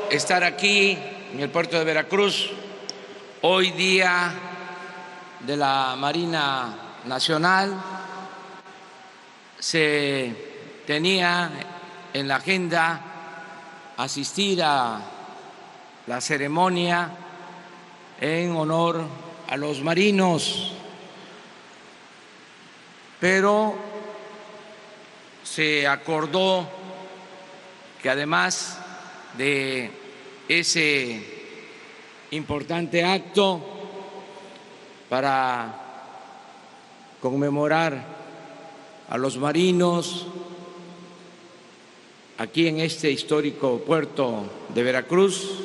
Estar aquí en el puerto de Veracruz, hoy día de la Marina Nacional. Se tenía en la agenda asistir a la ceremonia en honor a los marinos, pero se acordó que además de ese importante acto para conmemorar a los marinos aquí en este histórico puerto de Veracruz,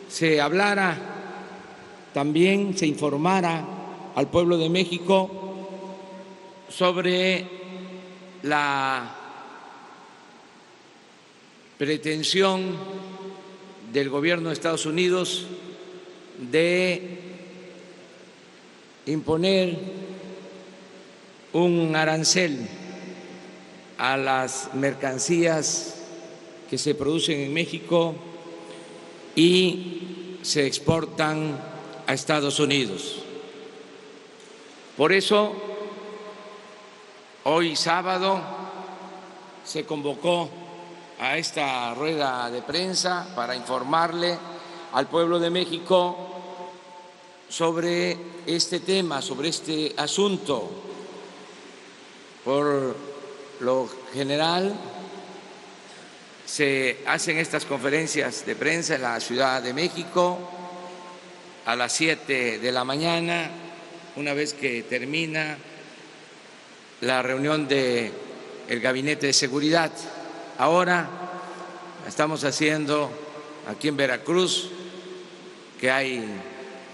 se hablara también, se informara al pueblo de México sobre la pretensión del gobierno de Estados Unidos de imponer un arancel a las mercancías que se producen en México y se exportan a Estados Unidos. Por eso, hoy sábado se convocó a esta rueda de prensa para informarle al pueblo de México sobre este tema, sobre este asunto. Por lo general se hacen estas conferencias de prensa en la Ciudad de México a las 7 de la mañana, una vez que termina la reunión del Gabinete de Seguridad. Ahora estamos haciendo aquí en Veracruz, que hay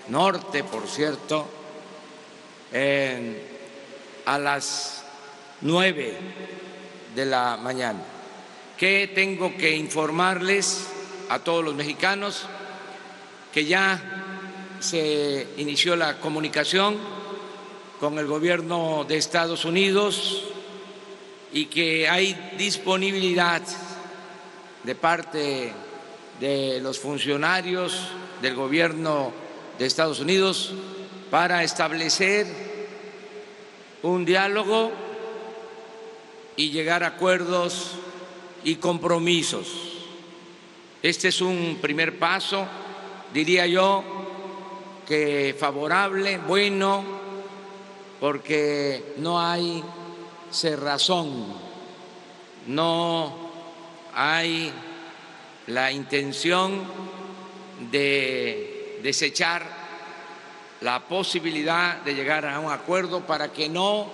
norte, por cierto, a las 9 de la mañana. ¿Qué tengo que informarles a todos los mexicanos? Que ya se inició la comunicación con el gobierno de Estados Unidos y que hay disponibilidad de parte de los funcionarios del gobierno de Estados Unidos para establecer un diálogo y llegar a acuerdos y compromisos. Este es un primer paso, diría yo, que favorable, bueno, porque no hay cerrazón, no hay la intención de desechar la posibilidad de llegar a un acuerdo para que no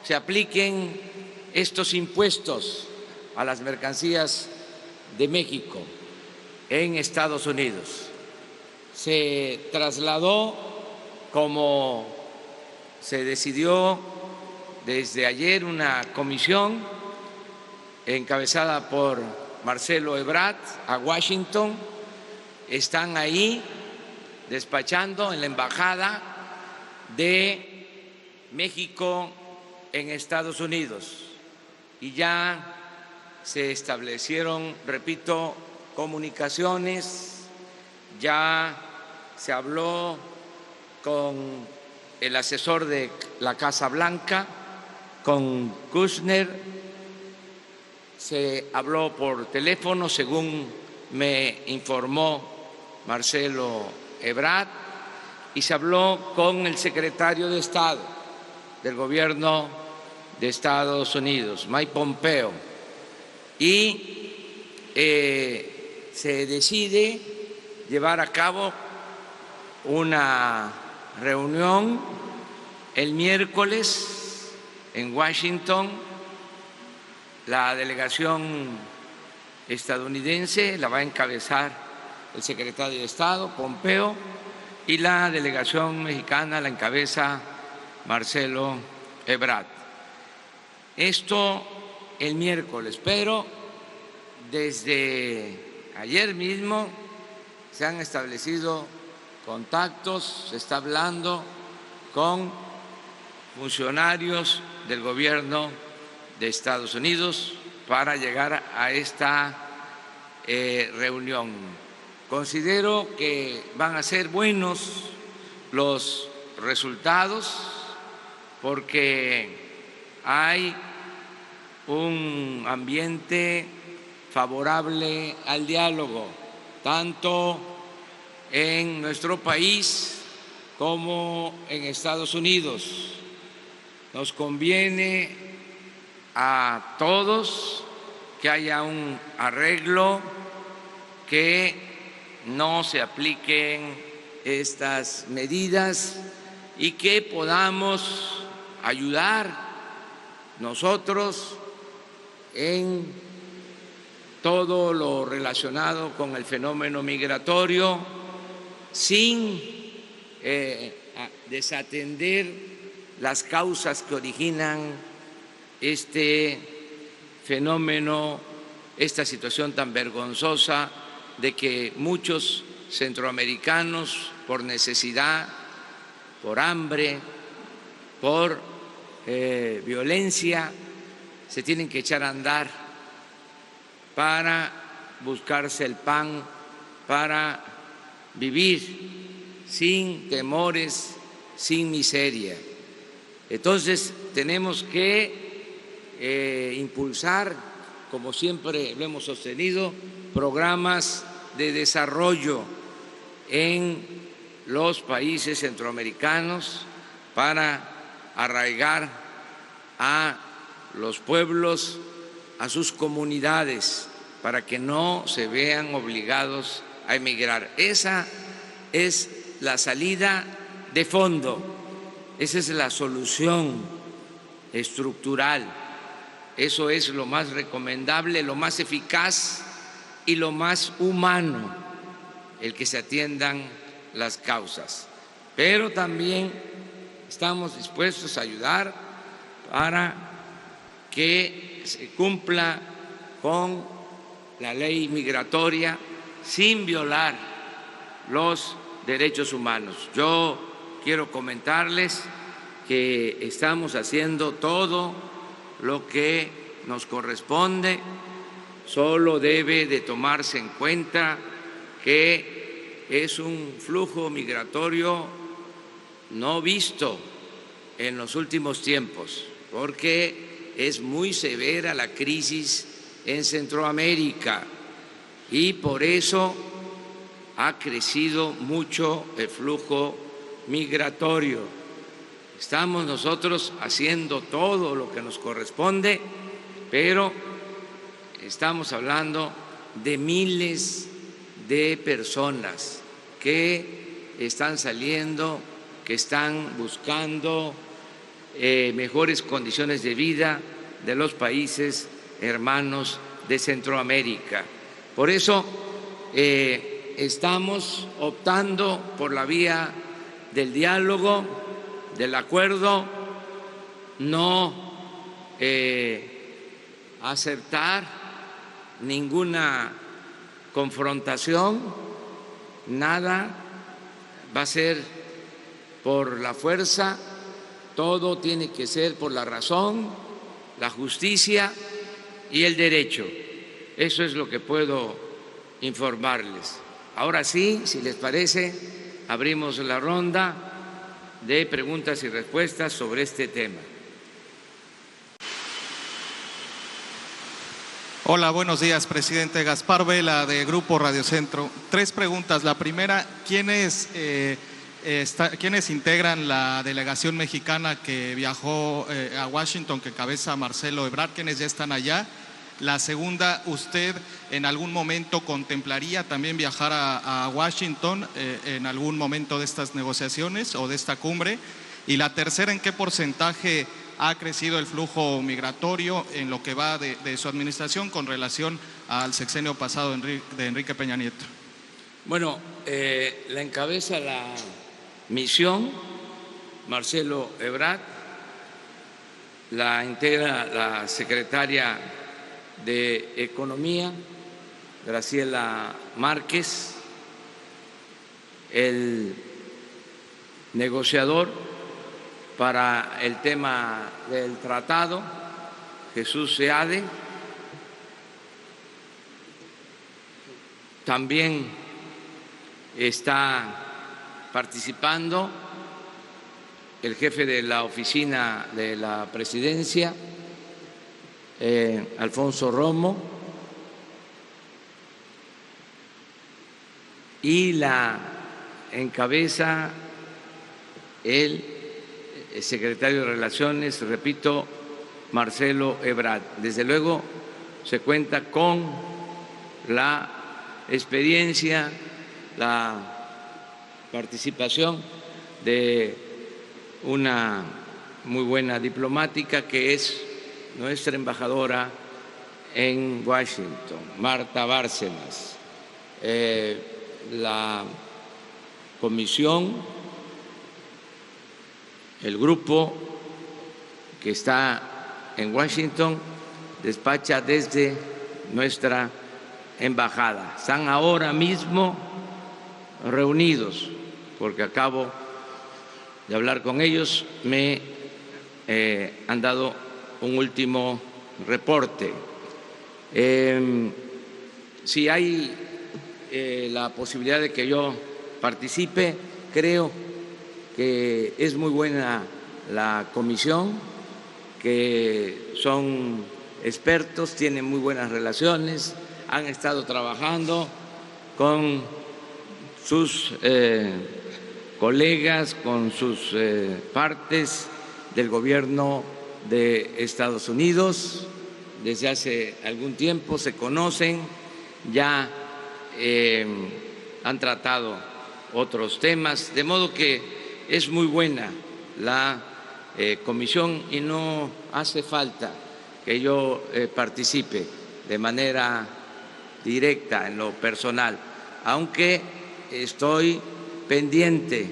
se apliquen estos impuestos a las mercancías de México en Estados Unidos. Se trasladó, como se decidió desde ayer, una comisión encabezada por Marcelo Ebrard a Washington. Están ahí despachando en la Embajada de México en Estados Unidos y ya se establecieron, repito, comunicaciones, ya se habló con el asesor de la Casa Blanca, con Kushner, se habló por teléfono, según me informó Marcelo Ebrard, y se habló con el secretario de Estado del gobierno de Estados Unidos, Mike Pompeo, y se decide llevar a cabo una reunión el miércoles en Washington. La delegación estadounidense la va a encabezar el secretario de Estado, Pompeo, y la delegación mexicana la encabeza Marcelo Ebrard. Esto el miércoles, pero desde ayer mismo se han establecido contactos, se está hablando con funcionarios del gobierno de Estados Unidos para llegar a esta reunión. Considero que van a ser buenos los resultados porque hay un ambiente favorable al diálogo, tanto en nuestro país como en Estados Unidos. Nos conviene a todos que haya un arreglo, que no se apliquen estas medidas y que podamos ayudar nosotros en todo lo relacionado con el fenómeno migratorio sin desatender las causas que originan este fenómeno, esta situación tan vergonzosa de que muchos centroamericanos, por necesidad, por hambre, por violencia, se tienen que echar a andar para buscarse el pan, para vivir sin temores, sin miseria. Entonces tenemos que impulsar, como siempre lo hemos sostenido, programas de desarrollo en los países centroamericanos para arraigar a los pueblos, a sus comunidades, para que no se vean obligados a emigrar. Esa es la salida de fondo, esa es la solución estructural, eso es lo más recomendable, lo más eficaz y lo más humano, el que se atiendan las causas. Pero también estamos dispuestos a ayudar para que se cumpla con la ley migratoria sin violar los derechos humanos. Yo quiero comentarles que estamos haciendo todo lo que nos corresponde, solo debe de tomarse en cuenta que es un flujo migratorio no visto en los últimos tiempos, porque es muy severa la crisis en Centroamérica y por eso ha crecido mucho el flujo migratorio. Estamos nosotros haciendo todo lo que nos corresponde, pero estamos hablando de miles de personas que están saliendo, que están buscando mejores condiciones de vida de los países hermanos de Centroamérica. Por eso estamos optando por la vía del diálogo, del acuerdo, no aceptar ninguna confrontación, nada va a ser por la fuerza, todo tiene que ser por la razón, la justicia y el derecho. Eso es lo que puedo informarles. Ahora sí, si les parece, abrimos la ronda de preguntas y respuestas sobre este tema. Hola, buenos días, presidente. Gaspar Vela, de Grupo Radio Centro. 3 preguntas. La primera, ¿quiénes integran la delegación mexicana que viajó a Washington, que cabeza Marcelo Ebrard? ¿Quiénes ya están allá? La segunda, ¿usted en algún momento contemplaría también viajar a Washington en algún momento de estas negociaciones o de esta cumbre? Y la tercera, ¿en qué porcentaje ha crecido el flujo migratorio en lo que va de su administración con relación al sexenio pasado de Enrique Peña Nieto? Bueno, la encabeza la misión Marcelo Ebrard, la integra la secretaria de Economía, Graciela Márquez, el negociador para el tema del tratado, Jesús Seade, También está participando el jefe de la oficina de la presidencia, Alfonso Romo, y la encabeza el secretario de Relaciones, repito, Marcelo Ebrard. Desde luego se cuenta con la experiencia, la participación de una muy buena diplomática que es nuestra embajadora en Washington, Marta Bárcenas. La comisión, el grupo que está en Washington despacha desde nuestra embajada. Están ahora mismo reunidos porque acabo de hablar con ellos, me han dado un último reporte. Si hay la posibilidad de que yo participe, creo que es muy buena la comisión, que son expertos, tienen muy buenas relaciones, han estado trabajando con sus colegas, con sus partes del gobierno de Estados Unidos desde hace algún tiempo, se conocen, ya han tratado otros temas, de modo que es muy buena la comisión y no hace falta que yo participe de manera directa en lo personal, aunque estoy pendiente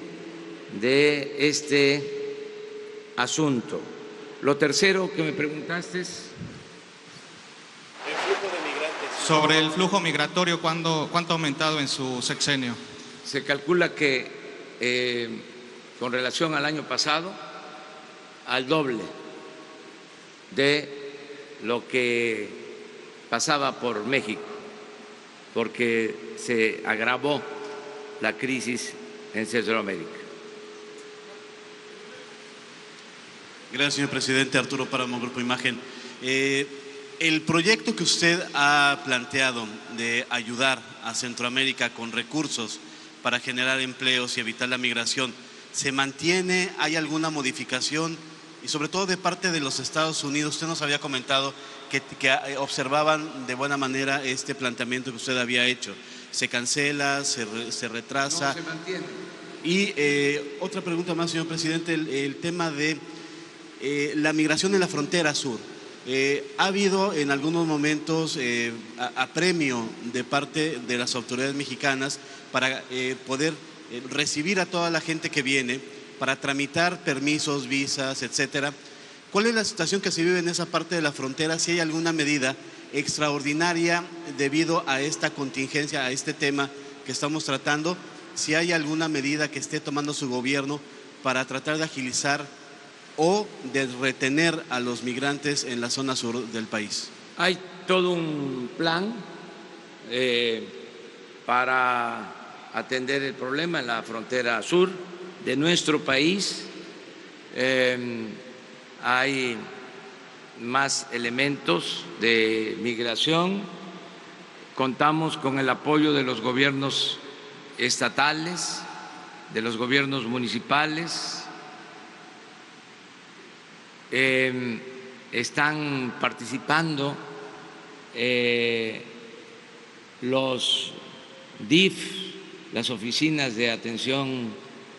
de este asunto. Lo tercero que me preguntaste es sobre el flujo migratorio, ¿cuánto ha aumentado en su sexenio? Se calcula que con relación al año pasado, al doble de lo que pasaba por México, porque se agravó la crisis en Centroamérica. Gracias, señor presidente. Arturo Páramo, Grupo Imagen. El proyecto que usted ha planteado de ayudar a Centroamérica con recursos para generar empleos y evitar la migración, ¿se mantiene? ¿Hay alguna modificación? Y sobre todo de parte de los Estados Unidos, usted nos había comentado que observaban de buena manera este planteamiento que usted había hecho. ¿Se cancela? ¿Se retrasa? No, se mantiene. Y otra pregunta más, señor presidente, el tema de la migración en la frontera sur. Ha habido en algunos momentos apremio de parte de las autoridades mexicanas para poder recibir a toda la gente que viene, para tramitar permisos, visas, etcétera. ¿Cuál es la situación que se vive en esa parte de la frontera? Si hay alguna medida extraordinaria debido a esta contingencia, a este tema que estamos tratando, si hay alguna medida que esté tomando su gobierno para tratar de agilizar o de retener a los migrantes en la zona sur del país. Hay todo un plan para atender el problema en la frontera sur de nuestro país. Hay más elementos de migración. Contamos con el apoyo de los gobiernos estatales, de los gobiernos municipales. Están participando los DIF, las oficinas de atención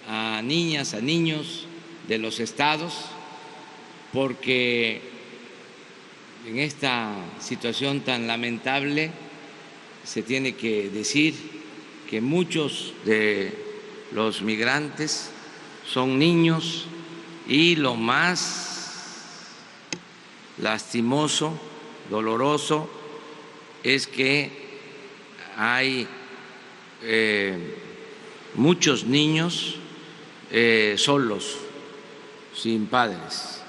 a niñas, a niños de los estados, porque en esta situación tan lamentable se tiene que decir que muchos de los migrantes son niños y lo más lastimoso, doloroso, es que hay muchos niños solos, sin padres,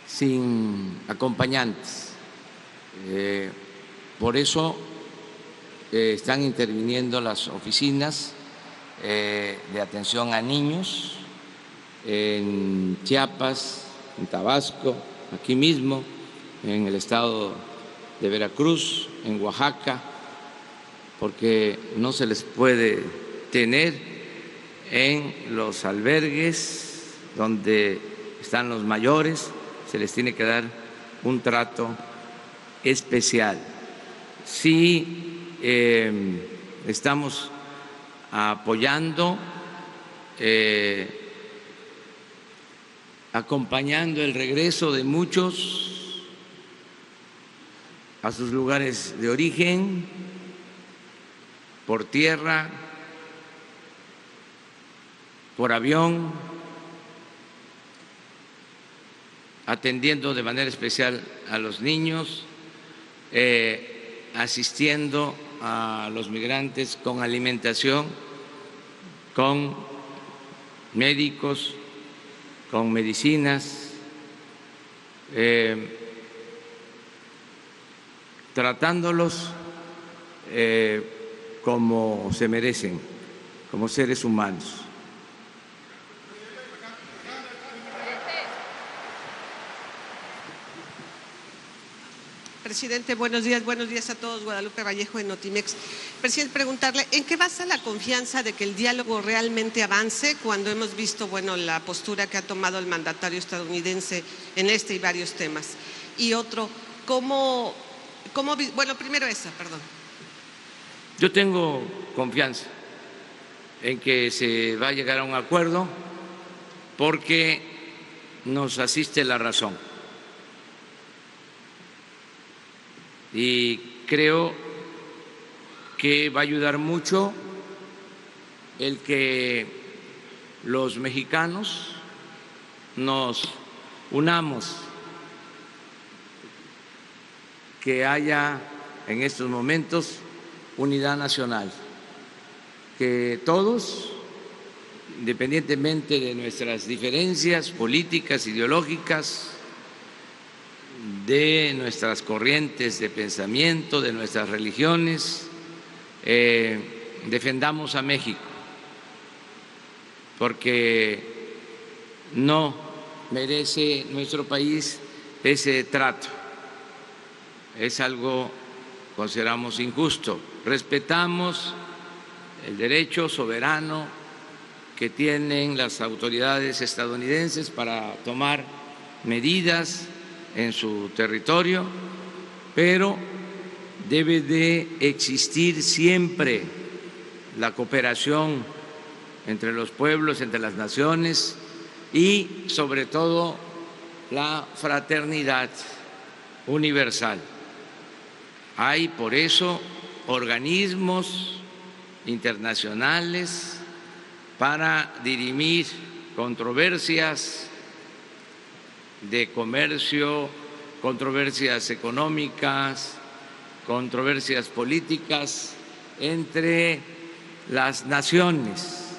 sin acompañantes. Por eso están interviniendo las oficinas de atención a niños en Chiapas, en Tabasco, aquí mismo, en el estado de Veracruz, en Oaxaca, porque no se les puede tener en los albergues donde están los mayores, se les tiene que dar un trato especial. Sí, estamos apoyando, acompañando el regreso de muchos a sus lugares de origen, por tierra, por avión, atendiendo de manera especial a los niños, asistiendo a los migrantes con alimentación, con médicos, con medicinas, tratándolos como se merecen, como seres humanos. Presidente, buenos días a todos. Guadalupe Vallejo de Notimex. Presidente, preguntarle, ¿en qué basa la confianza de que el diálogo realmente avance cuando hemos visto, la postura que ha tomado el mandatario estadounidense en este y varios temas? Y otro, primero esa, perdón. Yo tengo confianza en que se va a llegar a un acuerdo porque nos asiste la razón. Y creo que va a ayudar mucho el que los mexicanos nos unamos, que haya en estos momentos unidad nacional, que todos, independientemente de nuestras diferencias políticas, ideológicas, de nuestras corrientes de pensamiento, de nuestras religiones, defendamos a México, porque no merece nuestro país ese trato. Es algo, consideramos, injusto. Respetamos el derecho soberano que tienen las autoridades estadounidenses para tomar medidas en su territorio, pero debe de existir siempre la cooperación entre los pueblos, entre las naciones y sobre todo la fraternidad universal. Hay por eso organismos internacionales para dirimir controversias de comercio, controversias económicas, controversias políticas entre las naciones.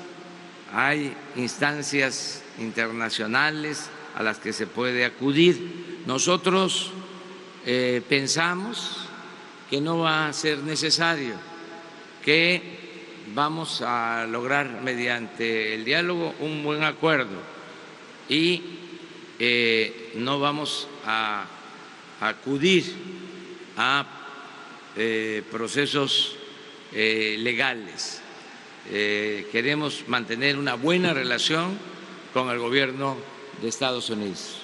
Hay instancias internacionales a las que se puede acudir. Nosotros pensamos que no va a ser necesario, que vamos a lograr mediante el diálogo un buen acuerdo y no vamos a acudir a procesos legales. Queremos mantener una buena relación con el gobierno de Estados Unidos.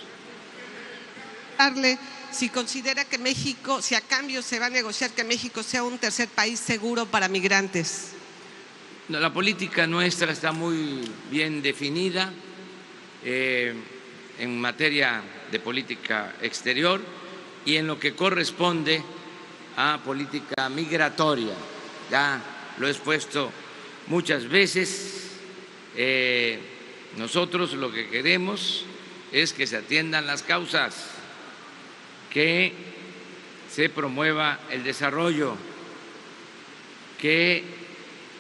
Si considera que México, si a cambio se va a negociar que México sea un tercer país seguro para migrantes. La política nuestra está muy bien definida en materia de política exterior y en lo que corresponde a política migratoria. Ya lo he expuesto muchas veces. Nosotros lo que queremos es que se atiendan las causas, que se promueva el desarrollo, que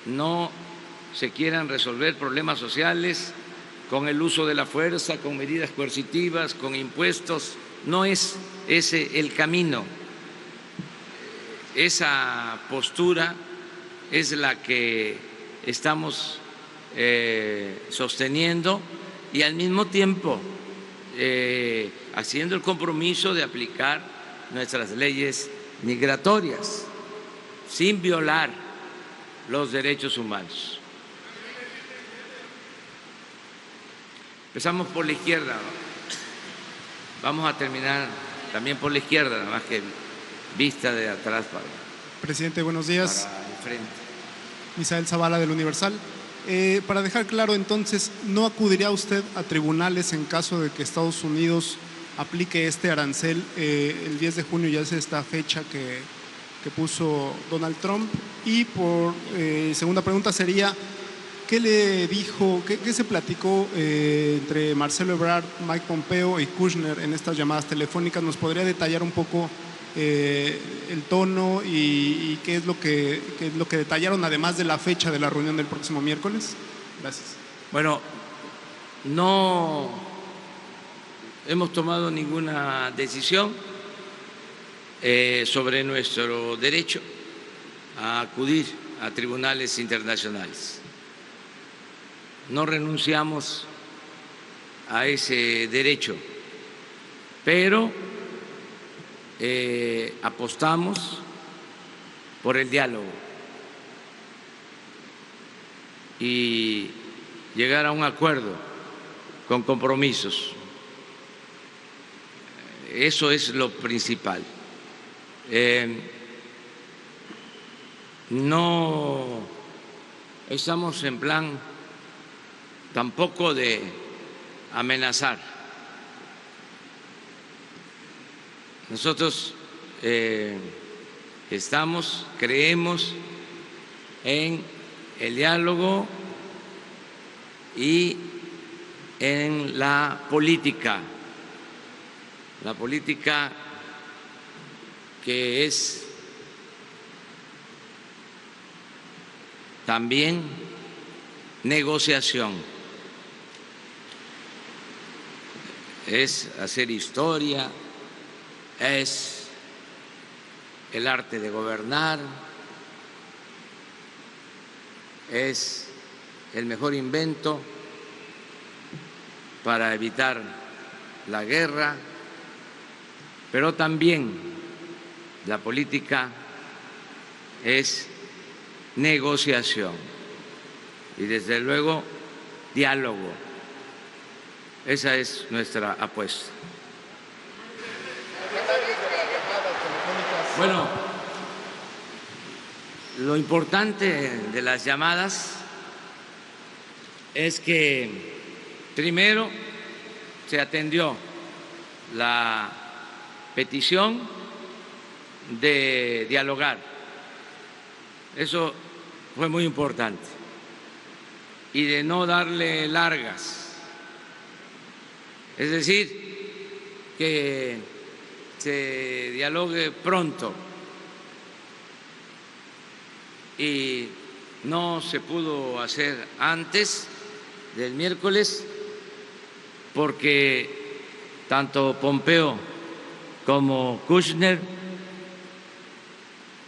no se quieran resolver problemas sociales con el uso de la fuerza, con medidas coercitivas, con impuestos. No es ese el camino. Esa postura es la que estamos sosteniendo y al mismo tiempo haciendo el compromiso de aplicar nuestras leyes migratorias sin violar los derechos humanos. Empezamos por la izquierda, ¿no? Vamos a terminar también por la izquierda, nada más que vista de atrás para Presidente, buenos días. para el frente. Misael Zavala del Universal. Para dejar claro, entonces, ¿no acudiría usted a tribunales en caso de que Estados Unidos aplique este arancel? El 10 de junio ya es esta fecha que puso Donald Trump. Y por segunda pregunta sería, ¿qué le dijo, qué se platicó entre Marcelo Ebrard, Mike Pompeo y Kushner en estas llamadas telefónicas? ¿Nos podría detallar un poco el tono y qué es lo que detallaron, además de la fecha de la reunión del próximo miércoles? Gracias. Bueno, no hemos tomado ninguna decisión sobre nuestro derecho a acudir a tribunales internacionales. No renunciamos a ese derecho, pero apostamos por el diálogo y llegar a un acuerdo con compromisos. Eso es lo principal. No estamos en plan tampoco de amenazar. Nosotros creemos en el diálogo y en la política que es también negociación, es hacer historia, es el arte de gobernar, es el mejor invento para evitar la guerra, pero también la política es negociación y desde luego diálogo. Esa es nuestra apuesta. Bueno, lo importante de las llamadas es que primero se atendió la petición de dialogar. Eso fue muy importante. Y de no darle largas. Es decir, que se dialogue pronto. Y no se pudo hacer antes del miércoles porque tanto Pompeo como Kushner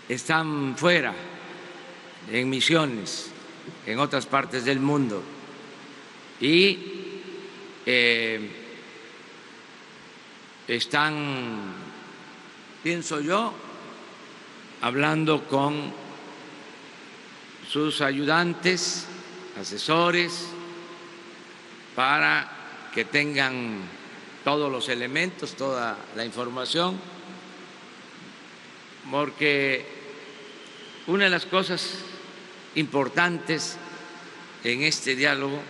están fuera en misiones en otras partes del mundo y están, pienso yo, hablando con sus ayudantes, asesores, para que tengan todos los elementos, toda la información, porque una de las cosas importantes en este diálogo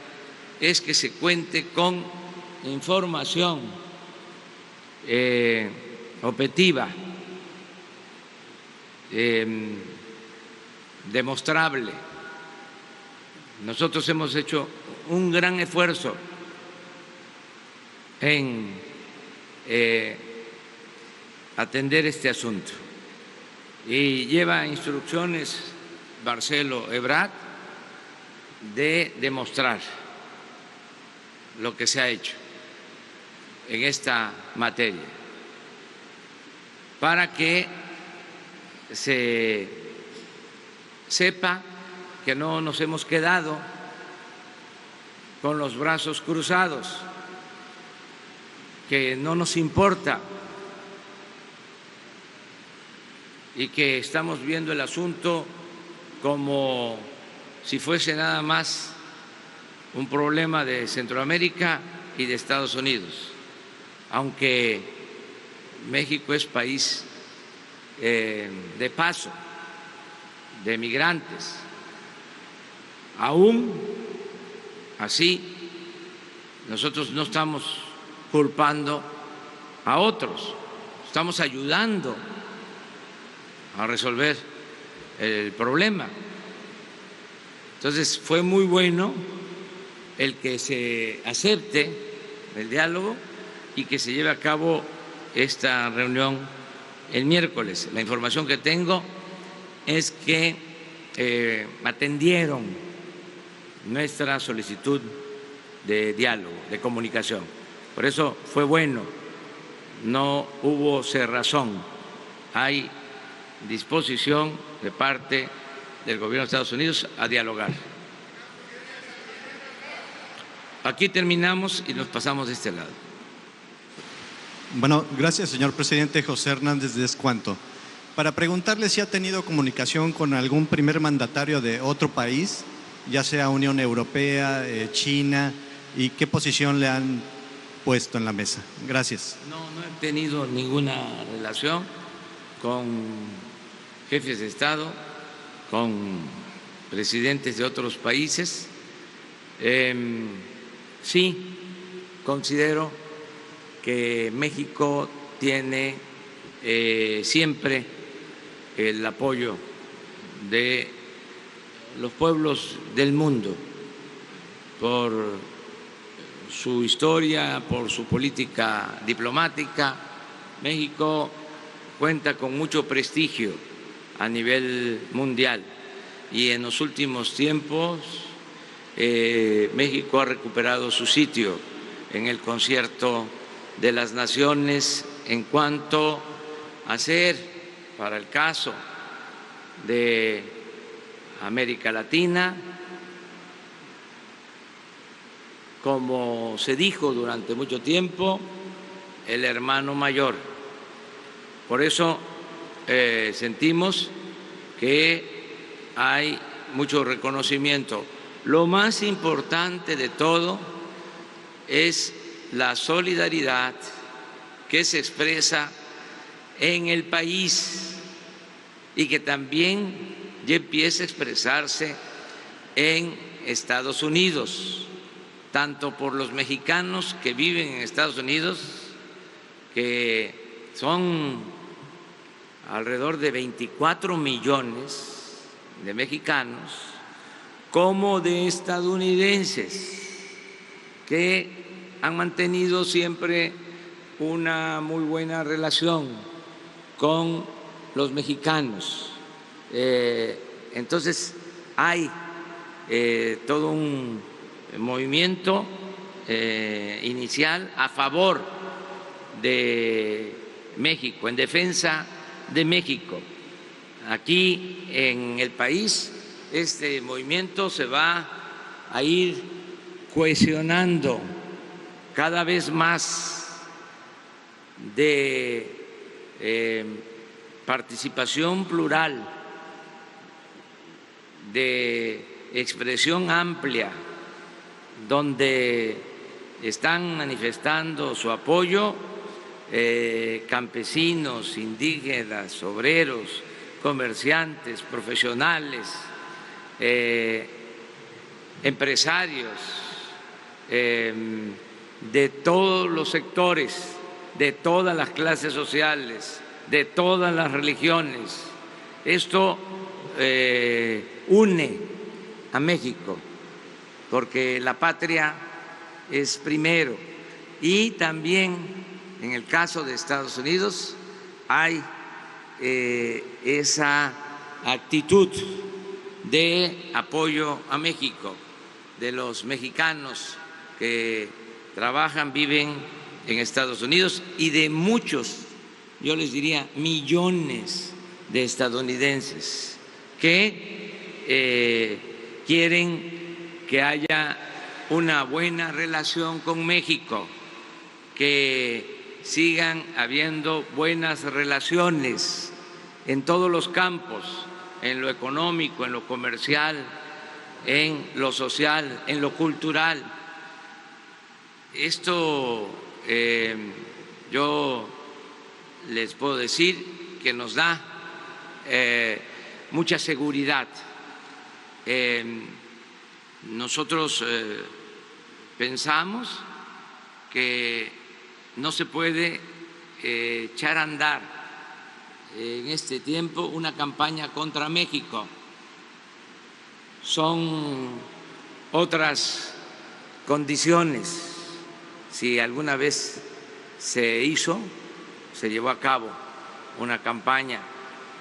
es que se cuente con información objetiva, demostrable. Nosotros hemos hecho un gran esfuerzo en atender este asunto y lleva instrucciones Marcelo Ebrard de demostrar lo que se ha hecho en esta materia para que se sepa que no nos hemos quedado con los brazos cruzados, que no nos importa y que estamos viendo el asunto como si fuese nada más un problema de Centroamérica y de Estados Unidos, aunque México es país de paso de migrantes. Aún así, nosotros no estamos culpando a otros, estamos ayudando a resolver el problema. Entonces, fue muy bueno el que se acepte el diálogo y que se lleve a cabo esta reunión el miércoles. La información que tengo es que atendieron nuestra solicitud de diálogo, de comunicación. Por eso fue bueno, no hubo cerrazón, hay disposición de parte del gobierno de Estados Unidos a dialogar. Aquí terminamos y nos pasamos de este lado. Bueno, gracias, señor presidente. José Hernández de Escuanto. Para preguntarle si ha tenido comunicación con algún primer mandatario de otro país, ya sea Unión Europea, China, y qué posición le han puesto en la mesa. Gracias. No he tenido ninguna relación con jefes de Estado, con presidentes de otros países. Sí, considero que México tiene siempre el apoyo de los pueblos del mundo por su historia, por su política diplomática. México cuenta con mucho prestigio a nivel mundial y en los últimos tiempos México ha recuperado su sitio en el concierto de las naciones en cuanto a ser, para el caso de América Latina, como se dijo durante mucho tiempo, el hermano mayor. Por eso sentimos que hay mucho reconocimiento. Lo más importante de todo es la solidaridad que se expresa en el país y que también ya empieza a expresarse en Estados Unidos, tanto por los mexicanos que viven en Estados Unidos, que son alrededor de 24 millones de mexicanos, como de estadounidenses que han mantenido siempre una muy buena relación con los mexicanos. Entonces hay todo un movimiento inicial a favor de México, en defensa de México. Aquí en el país este movimiento se va a ir cohesionando cada vez más de participación plural, de expresión amplia, donde están manifestando su apoyo campesinos, indígenas, obreros, comerciantes, profesionales, empresarios, de todos los sectores, de todas las clases sociales, de todas las religiones. Esto une a México, porque la patria es primero. Y también en el caso de Estados Unidos hay esa actitud de apoyo a México, de los mexicanos que trabajan, viven en Estados Unidos y de muchos, yo les diría millones de estadounidenses que quieren que haya una buena relación con México, que sigan habiendo buenas relaciones en todos los campos, en lo económico, en lo comercial, en lo social, en lo cultural. Esto yo les puedo decir que nos da mucha seguridad. Nosotros pensamos que no se puede echar a andar en este tiempo una campaña contra México. Son otras condiciones. Si alguna vez se llevó a cabo una campaña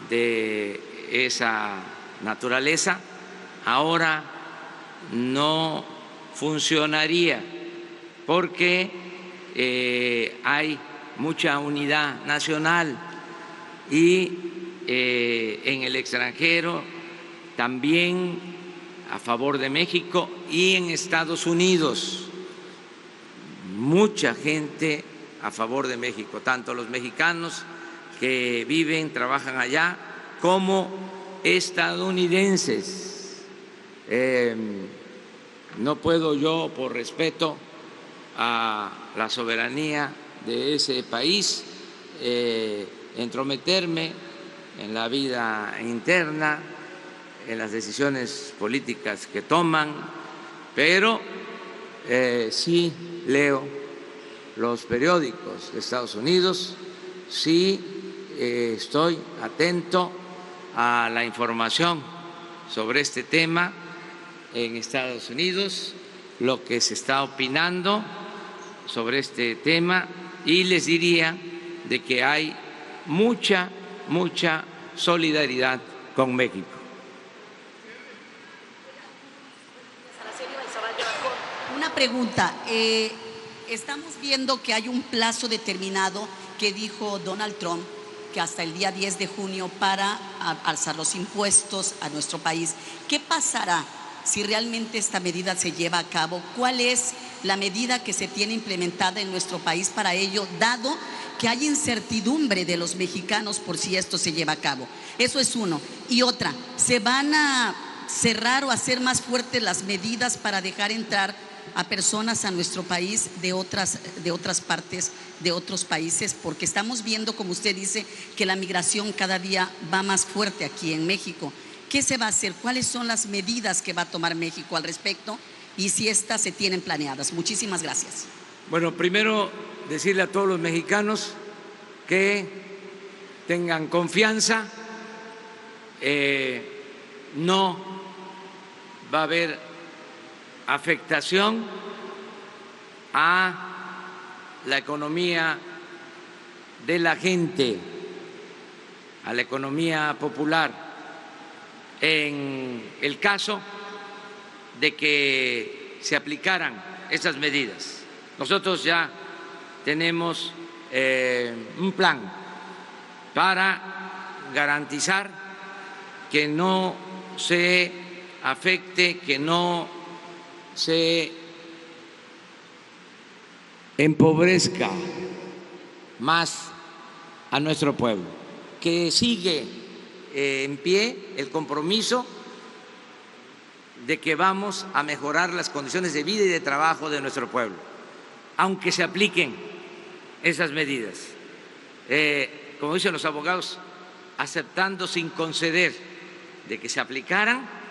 de esa naturaleza, ahora no funcionaría porque hay mucha unidad nacional y en el extranjero también a favor de México y en Estados Unidos mucha gente a favor de México, tanto los mexicanos que viven, trabajan allá, como estadounidenses. No puedo yo, por respeto a la soberanía de ese país, entrometerme en la vida interna, en las decisiones políticas que toman, pero sí leo los periódicos de Estados Unidos, sí estoy atento a la información sobre este tema en Estados Unidos, lo que se está opinando sobre este tema, y les diría de que hay mucha solidaridad con México. Una pregunta. Estamos viendo que hay un plazo determinado que dijo Donald Trump, que hasta el día 10 de junio para alzar los impuestos a nuestro país. ¿Qué pasará si realmente esta medida se lleva a cabo? ¿Cuál es la medida que se tiene implementada en nuestro país para ello, dado que hay incertidumbre de los mexicanos por si esto se lleva a cabo? Eso es uno. Y otra, ¿se van a cerrar o hacer más fuertes las medidas para dejar entrar a personas a nuestro país de otras partes, de otros países? Porque estamos viendo, como usted dice, que la migración cada día va más fuerte aquí en México. ¿Qué se va a hacer? ¿Cuáles son las medidas que va a tomar México al respecto? Y si estas se tienen planeadas. Muchísimas gracias. Bueno, primero decirle a todos los mexicanos que tengan confianza, no va a haber afectación a la economía de la gente, a la economía popular. En el caso de que se aplicaran esas medidas, nosotros ya tenemos un plan para garantizar que no se afecte, que no se empobrezca más a nuestro pueblo, que sigue en pie el compromiso de que vamos a mejorar las condiciones de vida y de trabajo de nuestro pueblo, aunque se apliquen esas medidas. Como dicen los abogados, aceptando sin conceder de que se aplicaran,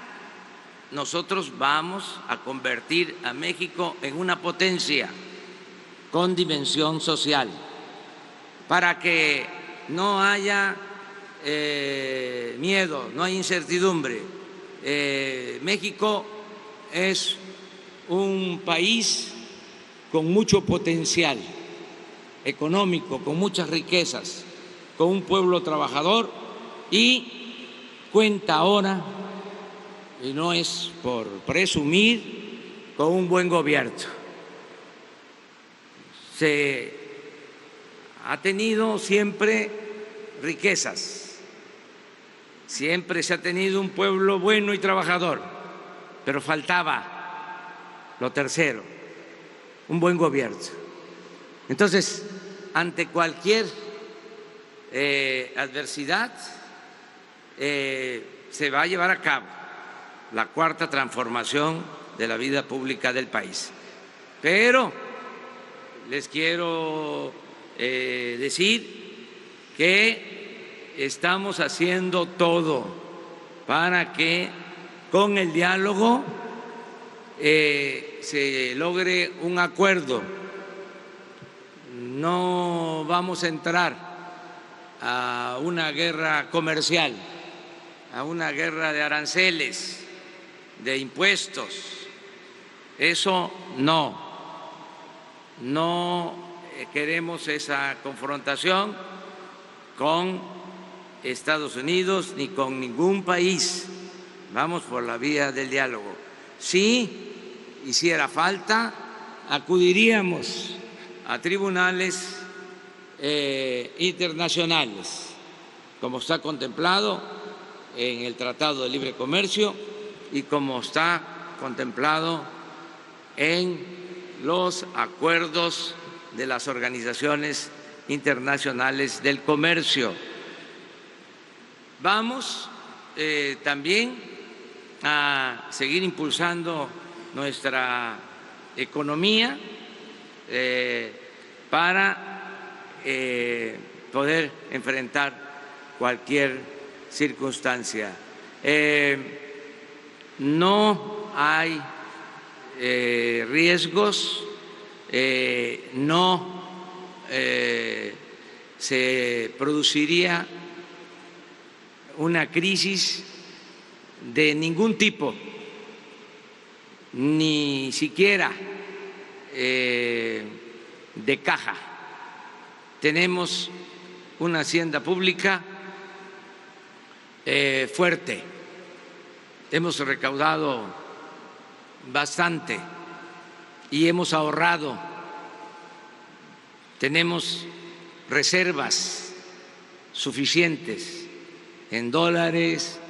nosotros vamos a convertir a México en una potencia con dimensión social, para que no haya miedo, no hay incertidumbre. México es un país con mucho potencial económico, con muchas riquezas, con un pueblo trabajador y cuenta ahora, y no es por presumir, con un buen gobierno. Se ha tenido siempre riquezas, Siempre se ha tenido un pueblo bueno y trabajador, pero faltaba lo tercero, un buen gobierno. Entonces, ante cualquier adversidad, se va a llevar a cabo la cuarta transformación de la vida pública del país. Pero les quiero decir que estamos haciendo todo para que con el diálogo se logre un acuerdo. No vamos a entrar a una guerra comercial, a una guerra de aranceles, de impuestos. Eso no queremos esa confrontación con Estados Unidos ni con ningún país. Vamos por la vía del diálogo. Si hiciera falta, acudiríamos a tribunales internacionales, como está contemplado en el Tratado de Libre Comercio y como está contemplado en los acuerdos de las organizaciones internacionales del comercio. Vamos también a seguir impulsando nuestra economía para poder enfrentar cualquier circunstancia. No hay riesgos, no se produciría una crisis de ningún tipo, ni siquiera de caja. Tenemos una hacienda pública fuerte, hemos recaudado bastante y hemos ahorrado, tenemos reservas suficientes en dólares,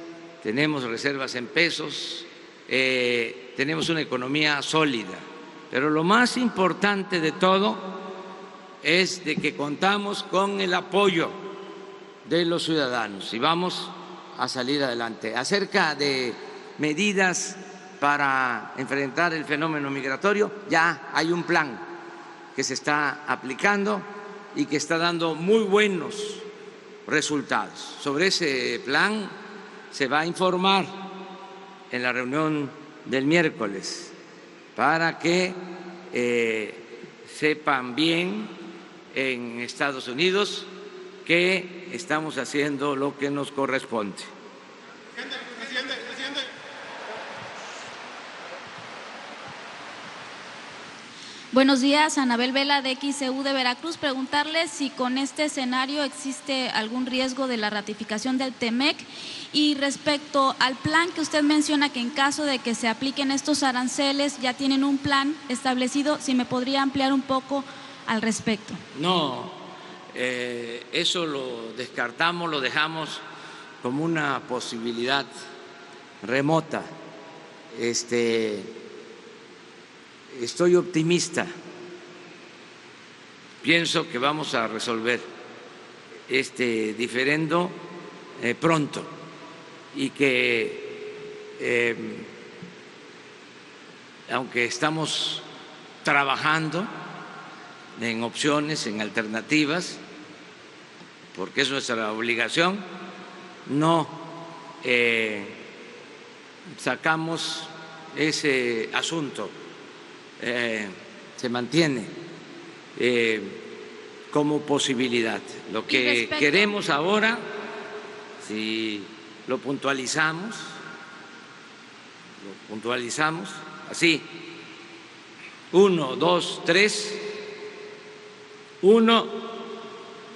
tenemos reservas en pesos, tenemos una economía sólida. Pero lo más importante de todo es de que contamos con el apoyo de los ciudadanos y vamos a salir adelante. Acerca de medidas para enfrentar el fenómeno migratorio, ya hay un plan que se está aplicando y que está dando muy buenos resultados. Sobre ese plan se va a informar en la reunión del miércoles para que sepan bien en Estados Unidos que estamos haciendo lo que nos corresponde. Presidente. Buenos días, Anabel Vela de XEU de Veracruz. Preguntarle si con este escenario existe algún riesgo de la ratificación del TEMEC y respecto al plan que usted menciona que en caso de que se apliquen estos aranceles ya tienen un plan establecido, si me podría ampliar un poco al respecto. No, eso lo descartamos, lo dejamos como una posibilidad remota. Estoy optimista, pienso que vamos a resolver este diferendo pronto y que aunque estamos trabajando en opciones, en alternativas, porque es nuestra obligación, no sacamos ese asunto. Se mantiene como posibilidad. Lo que queremos ahora, si lo puntualizamos así, 1, 2, 3, 1,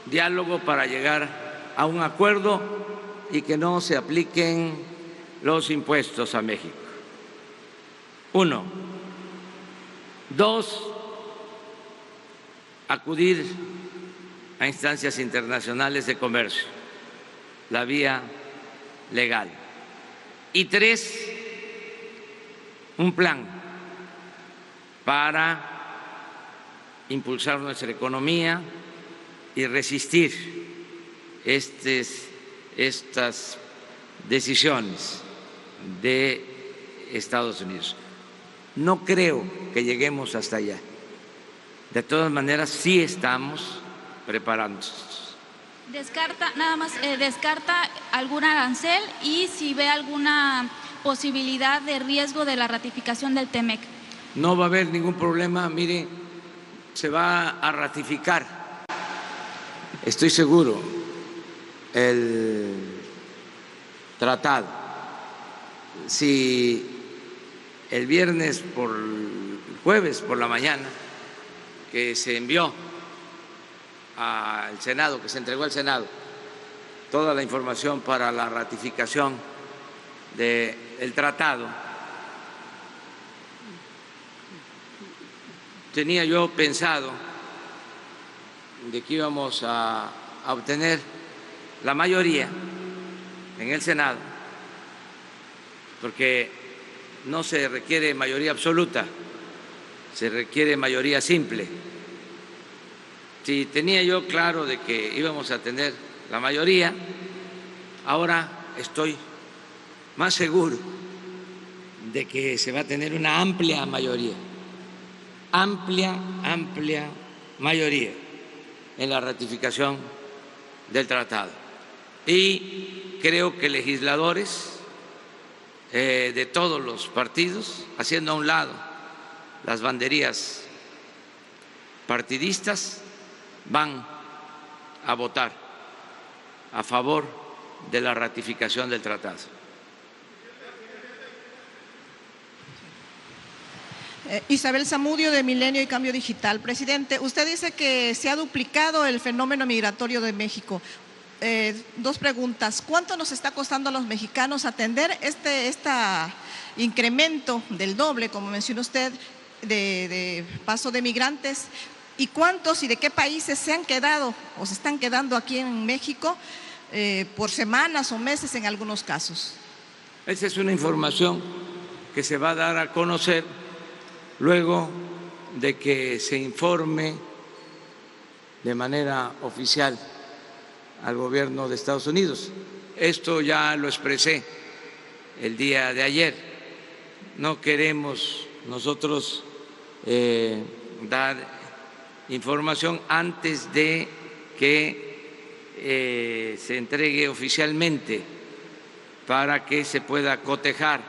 diálogo para llegar a un acuerdo y que no se apliquen los impuestos a México. 1. 2, acudir a instancias internacionales de comercio, la vía legal. Y 3, un plan para impulsar nuestra economía y resistir estas decisiones de Estados Unidos. No creo que lleguemos hasta allá. De todas maneras, sí estamos preparándonos. Descarta algún arancel y si ve alguna posibilidad de riesgo de la ratificación del TEMEC. No va a haber ningún problema, mire, se va a ratificar, estoy seguro, el tratado. Si el viernes el jueves por la mañana que se envió al Senado, que se entregó al Senado toda la información para la ratificación del tratado, tenía yo pensado de que íbamos a obtener la mayoría en el Senado, porque no se requiere mayoría absoluta, se requiere mayoría simple. Si tenía yo claro de que íbamos a tener la mayoría, ahora estoy más seguro de que se va a tener una amplia mayoría, amplia mayoría en la ratificación del tratado. Y creo que legisladores de todos los partidos, haciendo a un lado las banderías partidistas, van a votar a favor de la ratificación del tratado. Isabel Zamudio, de Milenio y Cambio Digital. Presidente, usted dice que se ha duplicado el fenómeno migratorio de México. 2 preguntas. ¿Cuánto nos está costando a los mexicanos atender este incremento del doble, como menciona usted, de paso de migrantes? ¿Y cuántos y de qué países se han quedado o se están quedando aquí en México por semanas o meses en algunos casos? Esa es una información que se va a dar a conocer luego de que se informe de manera oficial al gobierno de Estados Unidos. Esto ya lo expresé el día de ayer. No queremos nosotros dar información antes de que se entregue oficialmente para que se pueda cotejar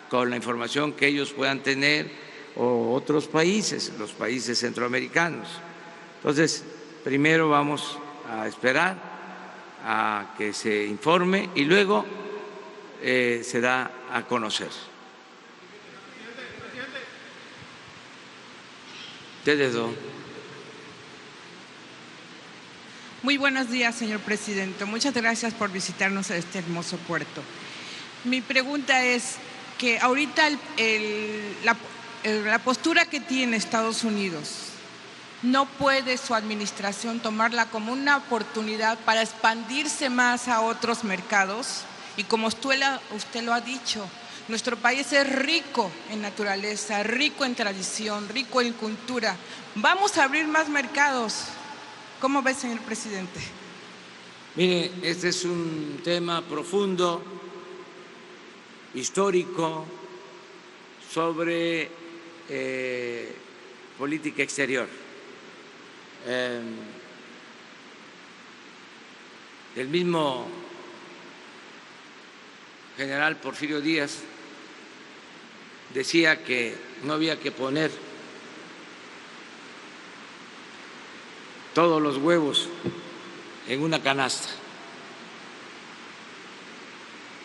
con la información que ellos puedan tener o otros países, los países centroamericanos. Entonces, primero vamos a esperar a que se informe y luego se da a conocer. Muy buenos días, señor presidente. Muchas gracias por visitarnos a este hermoso puerto. Mi pregunta es que ahorita la postura que tiene Estados Unidos, ¿no puede su administración tomarla como una oportunidad para expandirse más a otros mercados? Y como usted lo ha dicho, nuestro país es rico en naturaleza, rico en tradición, rico en cultura. Vamos a abrir más mercados. ¿Cómo ve, señor presidente? Mire, este es un tema profundo, histórico, sobre política exterior. El mismo general Porfirio Díaz decía que no había que poner todos los huevos en una canasta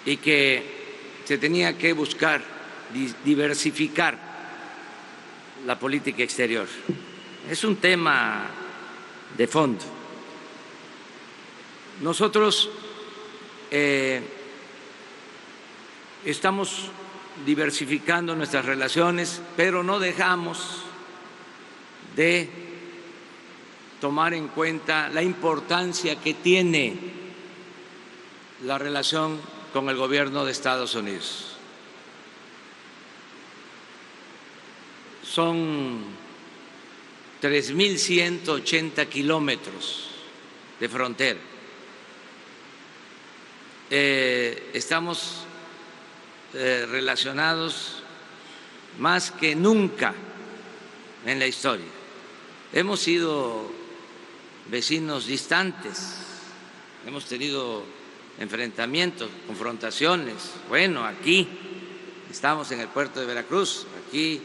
y que se tenía que buscar diversificar la política exterior. Es un tema de fondo. Nosotros estamos diversificando nuestras relaciones, pero no dejamos de tomar en cuenta la importancia que tiene la relación con el gobierno de Estados Unidos. Son 3.180 kilómetros de frontera. Estamos relacionados más que nunca en la historia. Hemos sido vecinos distantes, hemos tenido enfrentamientos, confrontaciones. Bueno, aquí estamos en el puerto de Veracruz, aquí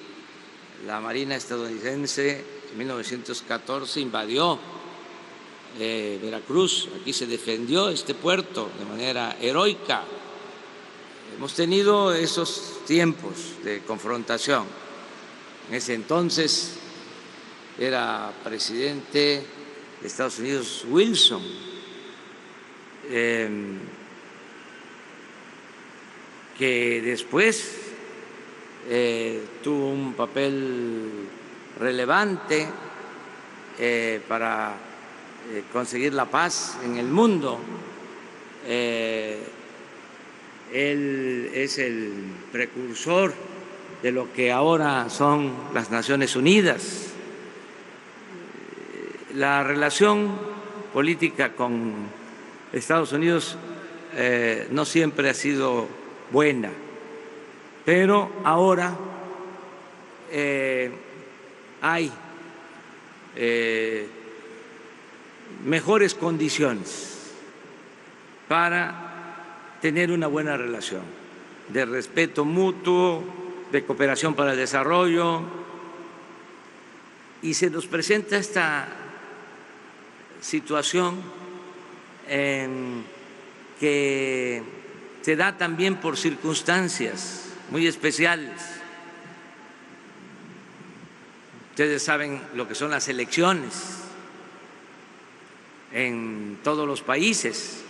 la Marina estadounidense en 1914 invadió Veracruz, aquí se defendió este puerto de manera heroica. Hemos tenido esos tiempos de confrontación. En ese entonces era presidente de Estados Unidos Wilson, que después tuvo un papel relevante para conseguir la paz en el mundo. Él es el precursor de lo que ahora son las Naciones Unidas. La relación política con Estados Unidos no siempre ha sido buena, pero ahora hay mejores condiciones para tener una buena relación de respeto mutuo, de cooperación para el desarrollo, y se nos presenta esta situación que se da también por circunstancias muy especiales. Ustedes saben lo que son las elecciones en todos los países.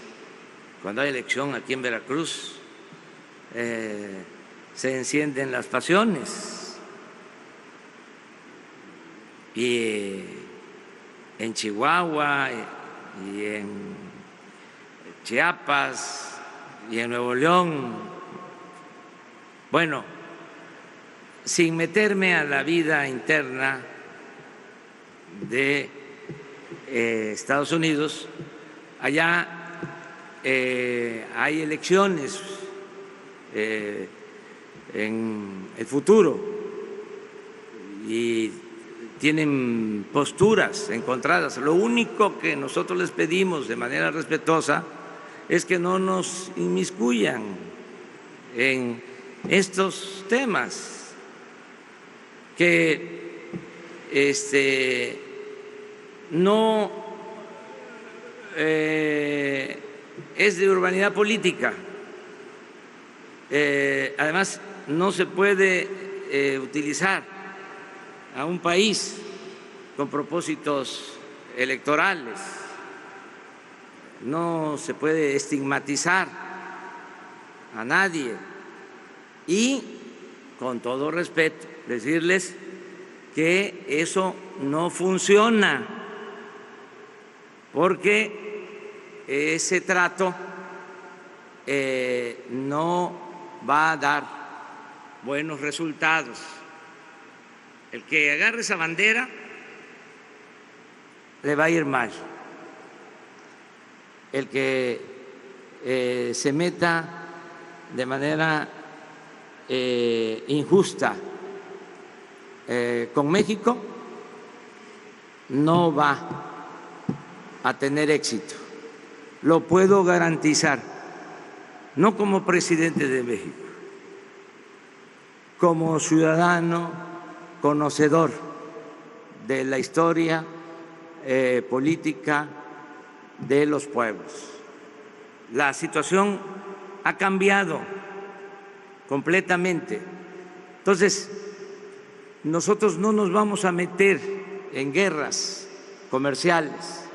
Cuando hay elección aquí en Veracruz, se encienden las pasiones, y en Chihuahua y en Chiapas y en Nuevo León. Bueno, sin meterme a la vida interna de Estados Unidos, allá hay elecciones en el futuro y tienen posturas encontradas. Lo único que nosotros les pedimos de manera respetuosa es que no nos inmiscuyan en estos temas, que no es de urbanidad política. Además, no se puede utilizar a un país con propósitos electorales, no se puede estigmatizar a nadie, y con todo respeto decirles que eso no funciona, porque ese trato no va a dar buenos resultados. El que agarre esa bandera le va a ir mal. El que se meta de manera injusta con México no va a tener éxito. Lo puedo garantizar, no como presidente de México, como ciudadano conocedor de la historia política de los pueblos. La situación ha cambiado completamente. Entonces, nosotros no nos vamos a meter en guerras comerciales,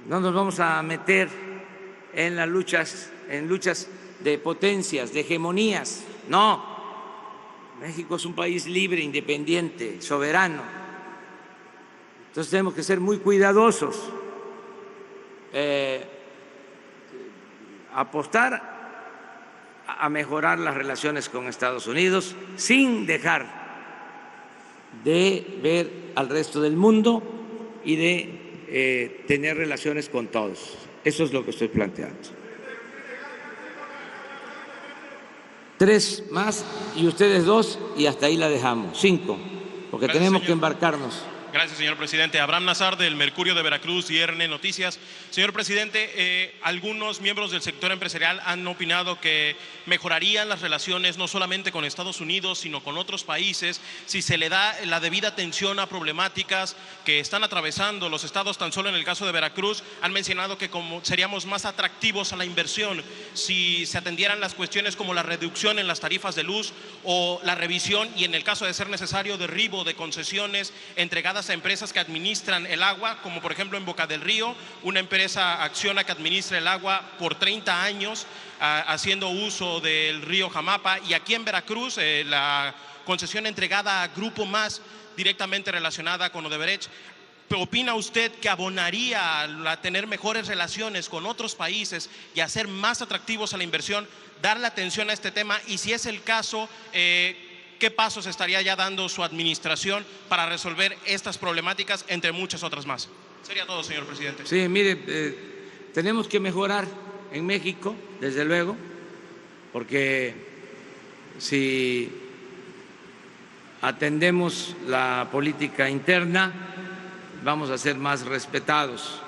no nos vamos a meter en las luchas de potencias, de hegemonías. No. México es un país libre, independiente, soberano. Entonces tenemos que ser muy cuidadosos. apostar a mejorar las relaciones con Estados Unidos sin dejar de ver al resto del mundo y de tener relaciones con todos. Eso es lo que estoy planteando. 3 más y ustedes 2 y hasta ahí la dejamos. 5, porque Gracias, tenemos señor. que embarcarnos. Gracias, señor presidente. Abraham Nazar, del Mercurio de Veracruz, IRN Noticias. Señor presidente, algunos miembros del sector empresarial han opinado que mejorarían las relaciones no solamente con Estados Unidos, sino con otros países, si se le da la debida atención a problemáticas que están atravesando los estados. Tan solo en el caso de Veracruz han mencionado que como seríamos más atractivos a la inversión si se atendieran las cuestiones como la reducción en las tarifas de luz o la revisión y, en el caso de ser necesario, derribo de concesiones entregadas a empresas que administran el agua, como por ejemplo en Boca del Río, una empresa Acciona que administra el agua por 30 años haciendo uso del río Jamapa, y aquí en Veracruz la concesión entregada a Grupo Más directamente relacionada con Odebrecht. ¿Opina usted que abonaría a tener mejores relaciones con otros países y a ser más atractivos a la inversión, darle atención a este tema? Y si es el caso, ¿qué pasos estaría ya dando su administración para resolver estas problemáticas, entre muchas otras más? Sería todo, señor presidente. Sí, mire, tenemos que mejorar en México, desde luego, porque si atendemos la política interna, vamos a ser más respetados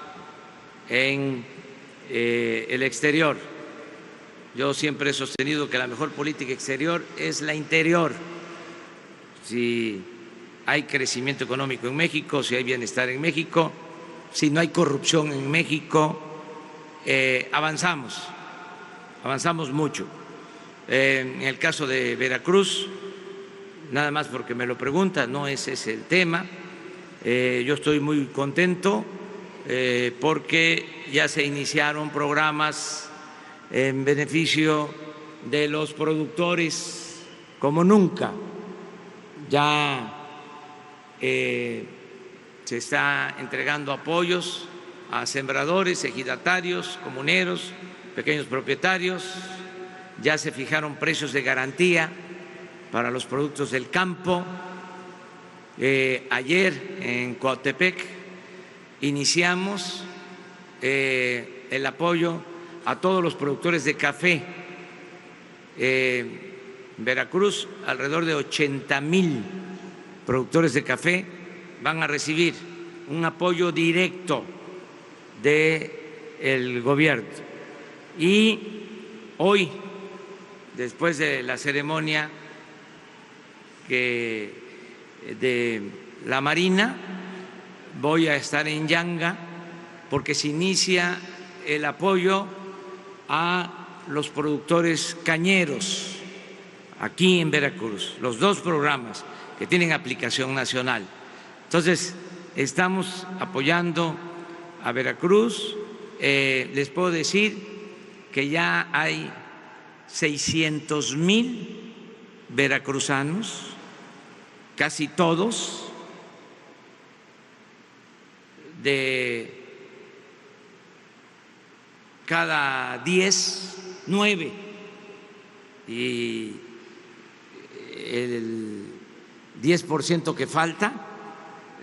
en el exterior. Yo siempre he sostenido que la mejor política exterior es la interior. Si hay crecimiento económico en México, si hay bienestar en México, si no hay corrupción en México, avanzamos mucho. En el caso de Veracruz, nada más porque me lo pregunta, no ese es el tema. Yo estoy muy contento porque ya se iniciaron programas en beneficio de los productores como nunca. Ya se está entregando apoyos a sembradores, ejidatarios, comuneros, pequeños propietarios. Ya se fijaron precios de garantía para los productos del campo. Ayer en Coatepec iniciamos el apoyo a todos los productores de café. En Veracruz, alrededor de 80,000 productores de café van a recibir un apoyo directo del gobierno. Y hoy, después de la ceremonia de la Marina, voy a estar en Yanga porque se inicia el apoyo a los productores cañeros aquí en Veracruz, los 2 programas que tienen aplicación nacional. Entonces, estamos apoyando a Veracruz. Les puedo decir que ya hay 600,000 veracruzanos, casi todos, de cada 10, 9, y el 10% que falta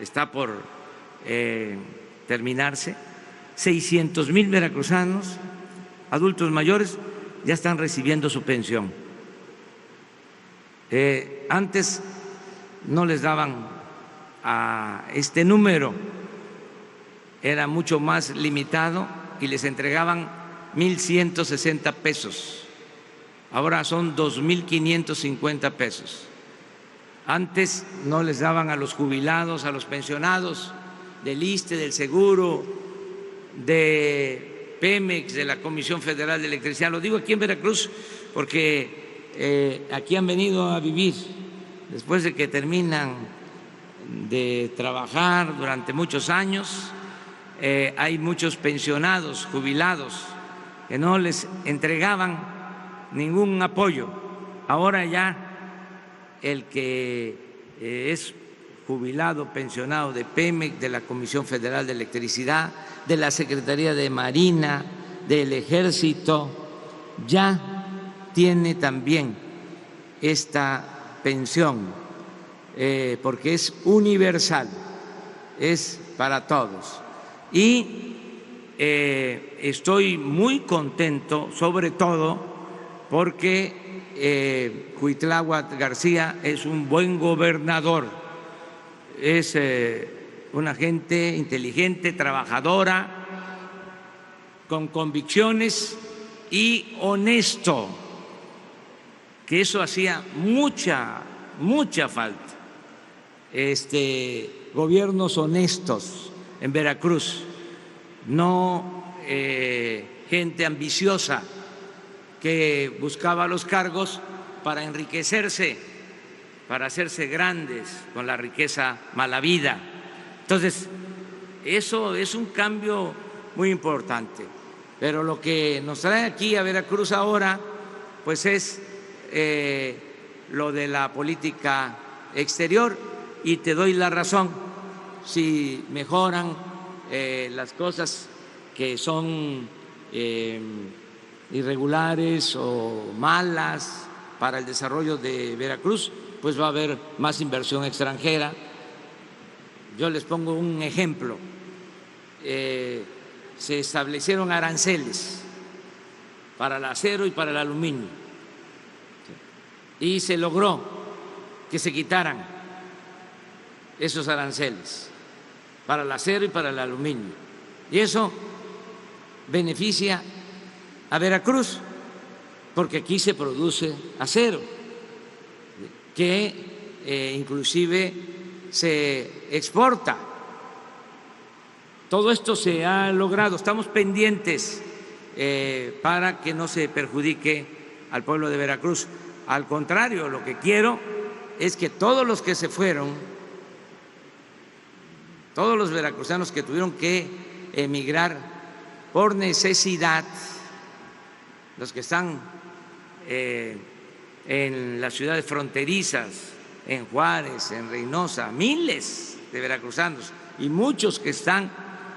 está por terminarse. 600,000 veracruzanos, adultos mayores, ya están recibiendo su pensión. Antes no les daban a este número, era mucho más limitado y les entregaban 1,160 pesos. Ahora son 2,550 pesos. Antes no les daban a los jubilados, a los pensionados del ISSSTE, del Seguro, de Pemex, de la Comisión Federal de Electricidad. Lo digo aquí en Veracruz porque aquí han venido a vivir después de que terminan de trabajar durante muchos años. Hay muchos pensionados, jubilados, que no les entregaban ningún apoyo. Ahora ya el que es jubilado, pensionado de Pemex, de la Comisión Federal de Electricidad, de la Secretaría de Marina, del Ejército, ya tiene también esta pensión, porque es universal, es para todos. Y estoy muy contento, sobre todo porque Cuitláhuac García es un buen gobernador, es una gente inteligente, trabajadora, con convicciones y honesto, que eso hacía mucha falta. Gobiernos honestos en Veracruz, no gente ambiciosa que buscaba los cargos para enriquecerse, para hacerse grandes con la riqueza malavida. Entonces, eso es un cambio muy importante. Pero lo que nos trae aquí a Veracruz ahora, pues es lo de la política exterior, y te doy la razón. Si mejoran las cosas que son irregulares o malas para el desarrollo de Veracruz, pues va a haber más inversión extranjera. Yo les pongo un ejemplo. Se establecieron aranceles para el acero y para el aluminio y se logró que se quitaran esos aranceles para el acero y para el aluminio, y eso beneficia a Veracruz porque aquí se produce acero que inclusive se exporta. Todo esto se ha logrado, estamos pendientes para que no se perjudique al pueblo de Veracruz. Al contrario, lo que quiero es que todos los que se fueron, todos los veracruzanos que tuvieron que emigrar por necesidad, los que están en las ciudades fronterizas, en Juárez, en Reynosa, miles de veracruzanos y muchos que están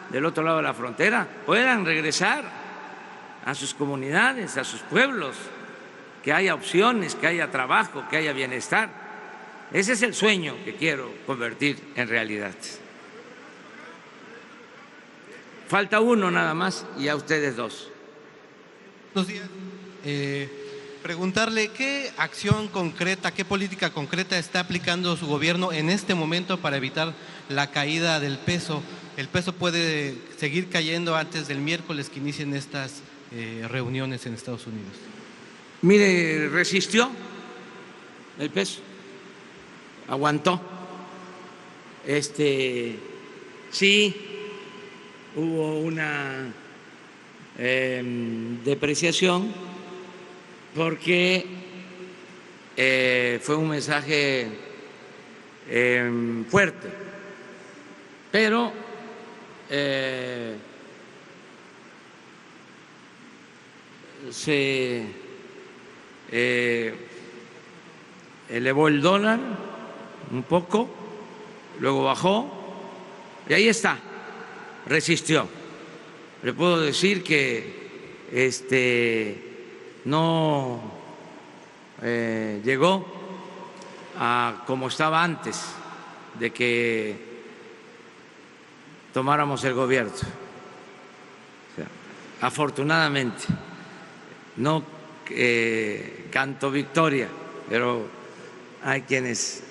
del otro lado de la frontera, puedan regresar a sus comunidades, a sus pueblos, que haya opciones, que haya trabajo, que haya bienestar. Ese es el sueño que quiero convertir en realidad. Falta uno nada más y a ustedes dos. Buenos días. Preguntarle qué acción concreta, qué política concreta está aplicando su gobierno en este momento para evitar la caída del peso. El peso puede seguir cayendo antes del miércoles que inicien estas reuniones en Estados Unidos. Mire, resistió el peso, aguantó. Sí, hubo una depreciación porque fue un mensaje fuerte, pero se elevó el dólar un poco, luego bajó y ahí está, resistió. Le puedo decir que no llegó a como estaba antes de que tomáramos el gobierno. O sea, afortunadamente, no canto victoria, pero hay quienes,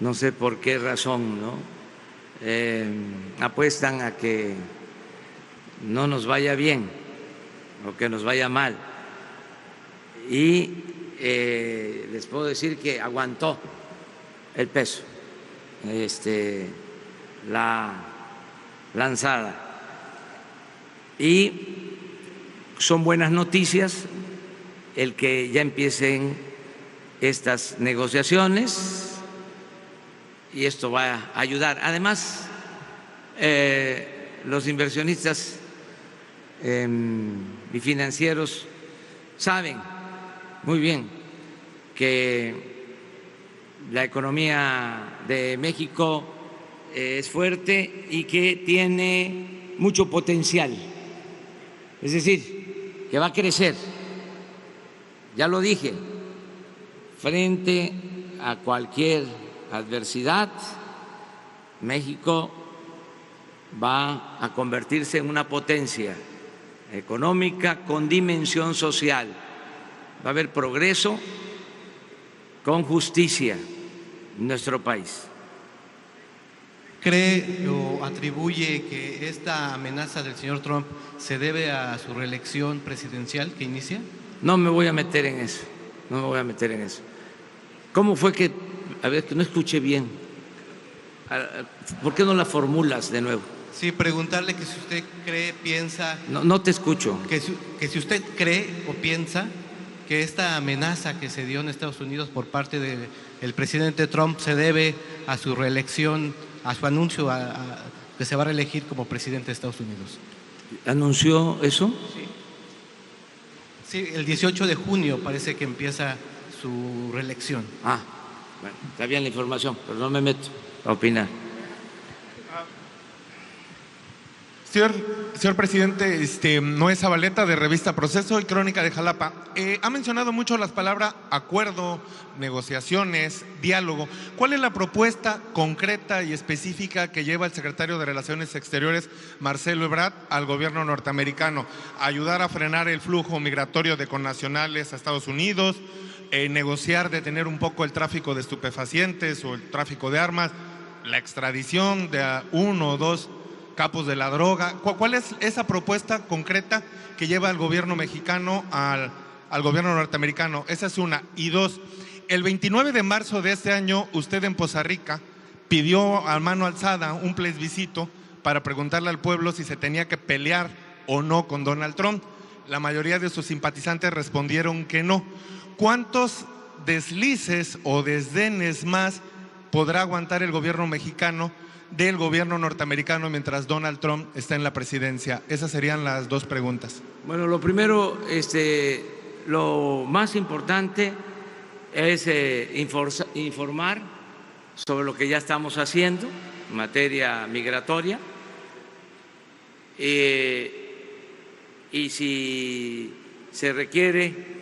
no sé por qué razón, ¿no? Apuestan a que no nos vaya bien o que nos vaya mal. Y les puedo decir que aguantó el peso, la lanzada. Y son buenas noticias el que ya empiecen estas negociaciones y esto va a ayudar. Además, los inversionistas y financieros saben muy bien que la economía de México es fuerte y que tiene mucho potencial, es decir, que va a crecer Ya lo dije, frente a cualquier adversidad, México va a convertirse en una potencia económica con dimensión social. Va a haber progreso con justicia en nuestro país. ¿Cree o atribuye que esta amenaza del señor Trump se debe a su reelección presidencial que inicia? No me voy a meter en eso, no me voy a meter en eso. ¿Cómo fue que, a ver, que no escuché bien? ¿Por qué no la formulas de nuevo? Sí, preguntarle que si usted cree, piensa… No te escucho. Que si usted cree o piensa que esta amenaza que se dio en Estados Unidos por parte del presidente Trump se debe a su reelección, a su anuncio que se va a reelegir como presidente de Estados Unidos. ¿Anunció eso? Sí, el 18 de junio parece que empieza su reelección. Ah, bueno, está bien la información, pero no me meto a opinar. Señor presidente, Noé Zabaleta de Revista Proceso y Crónica de Jalapa. Ha mencionado mucho las palabras acuerdo, negociaciones, diálogo. ¿Cuál es la propuesta concreta y específica que lleva el secretario de Relaciones Exteriores, Marcelo Ebrard, al gobierno norteamericano? ¿Ayudar a frenar el flujo migratorio de connacionales a Estados Unidos? ¿Negociar, detener un poco el tráfico de estupefacientes o el tráfico de armas? ¿La extradición de 1 o 2 capos de la droga? ¿Cuál es esa propuesta concreta que lleva el gobierno mexicano al gobierno norteamericano? Esa es una. Y dos, el 29 de marzo de este año, usted en Poza Rica pidió a mano alzada un plebiscito para preguntarle al pueblo si se tenía que pelear o no con Donald Trump. La mayoría de sus simpatizantes respondieron que no. ¿Cuántos deslices o desdenes más podrá aguantar el gobierno mexicano del gobierno norteamericano mientras Donald Trump está en la presidencia? Esas serían las dos preguntas. Bueno, lo primero, lo más importante es informar sobre lo que ya estamos haciendo en materia migratoria y si se requiere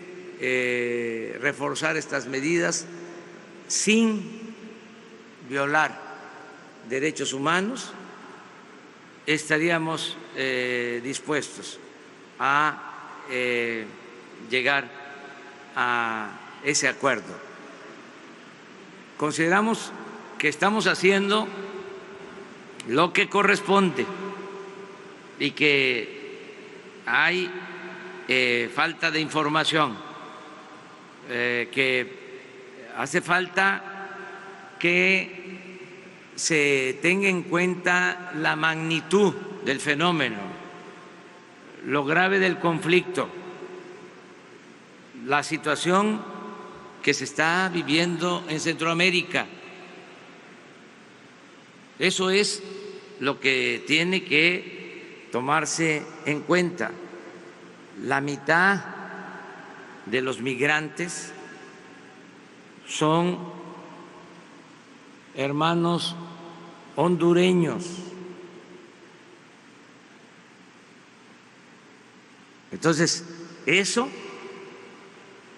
reforzar estas medidas sin violar derechos humanos, estaríamos dispuestos a llegar a ese acuerdo. Consideramos que estamos haciendo lo que corresponde y que hay falta de información, que hace falta que se tenga en cuenta la magnitud del fenómeno, lo grave del conflicto, la situación que se está viviendo en Centroamérica. Eso es lo que tiene que tomarse en cuenta. La mitad de los migrantes son hermanos hondureños. Entonces, eso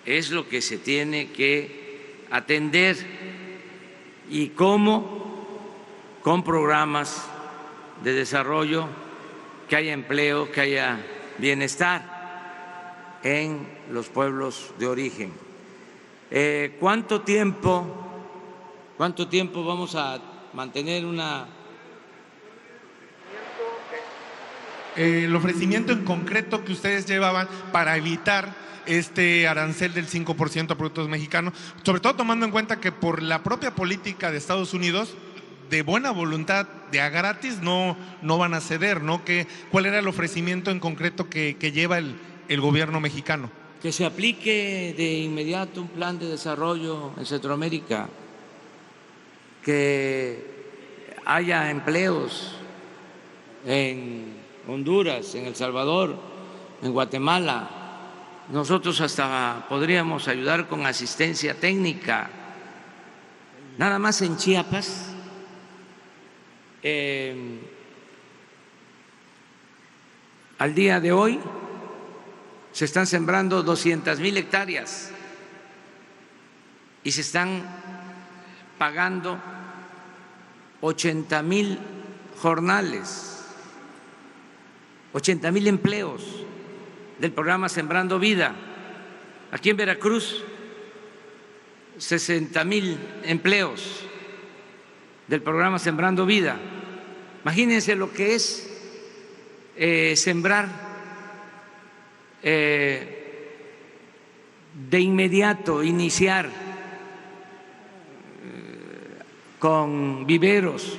es lo que se tiene que atender. ¿Y cómo? Con programas de desarrollo, que haya empleo, que haya bienestar en los pueblos de origen. ¿Cuánto tiempo vamos a mantener una… El ofrecimiento en concreto que ustedes llevaban para evitar este arancel del 5% a productos mexicanos, sobre todo tomando en cuenta que por la propia política de Estados Unidos, de buena voluntad, de a gratis, no van a ceder, ¿no? ¿Cuál era el ofrecimiento en concreto que lleva el gobierno mexicano? Que se aplique de inmediato un plan de desarrollo en Centroamérica, que haya empleos en Honduras, en El Salvador, en Guatemala. Nosotros hasta podríamos ayudar con asistencia técnica. Nada más en Chiapas, al día de hoy se están sembrando 200,000 hectáreas y se están pagando 80,000 jornales, 80,000 empleos del programa Sembrando Vida. Aquí en Veracruz, 60,000 empleos del programa Sembrando Vida. Imagínense lo que es sembrar de inmediato, iniciar con viveros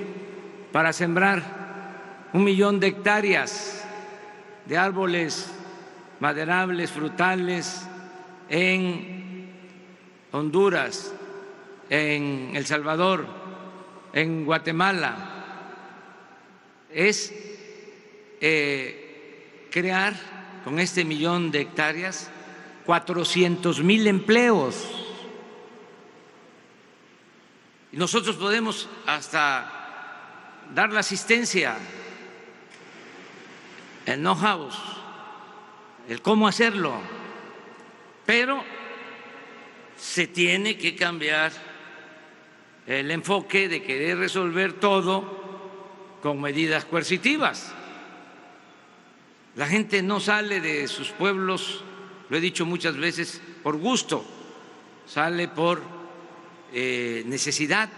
para sembrar 1,000,000 de hectáreas de árboles maderables, frutales en Honduras, en El Salvador, en Guatemala. Es crear con este 1,000,000 de hectáreas 400,000 empleos. Y nosotros podemos hasta dar la asistencia, el know-how, el cómo hacerlo, pero se tiene que cambiar el enfoque de querer resolver todo con medidas coercitivas. La gente no sale de sus pueblos, lo he dicho muchas veces, por gusto, sale por necesidad.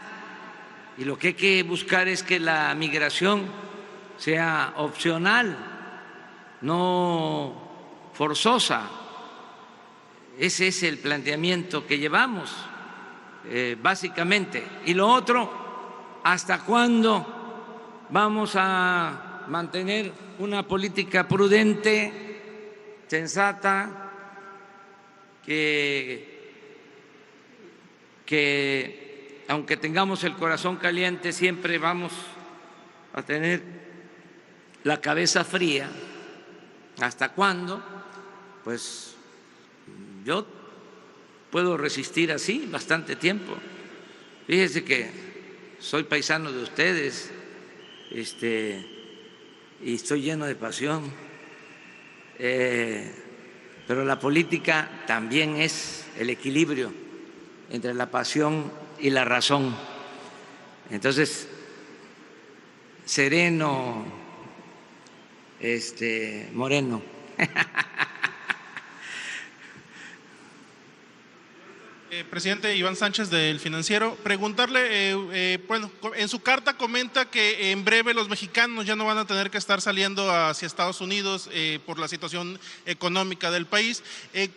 Y lo que hay que buscar es que la migración sea opcional, no forzosa. Ese es el planteamiento que llevamos, básicamente. Y lo otro, ¿hasta cuándo vamos a mantener una política prudente, sensata, que aunque tengamos el corazón caliente, siempre vamos a tener la cabeza fría? ¿Hasta cuándo? Pues yo puedo resistir así bastante tiempo. Fíjese que soy paisano de ustedes, y estoy lleno de pasión, pero la política también es el equilibrio entre la pasión y la razón. Entonces, sereno, Moreno. Presidente Iván Sánchez del Financiero, preguntarle, bueno, en su carta comenta que en breve los mexicanos ya no van a tener que estar saliendo hacia Estados Unidos por la situación económica del país.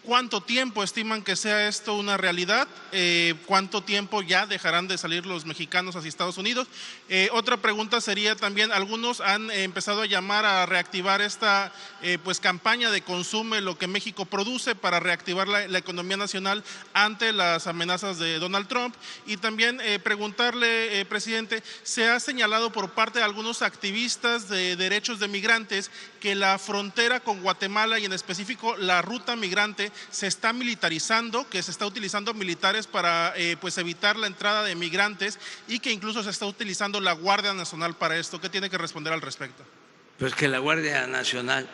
¿Cuánto tiempo estiman que sea esto una realidad? ¿Cuánto tiempo ya dejarán de salir los mexicanos hacia Estados Unidos? Otra pregunta sería también, algunos han empezado a llamar a reactivar esta pues campaña de consume lo que México produce para reactivar la economía nacional ante las amenazas de Donald Trump. Y también preguntarle, presidente, se ha señalado por parte de algunos activistas de derechos de migrantes que la frontera con Guatemala y en específico la ruta migrante se está militarizando, que se está utilizando militares para pues evitar la entrada de migrantes y que incluso se está utilizando la Guardia Nacional para esto. ¿Qué tiene que responder al respecto? Pues que la Guardia Nacional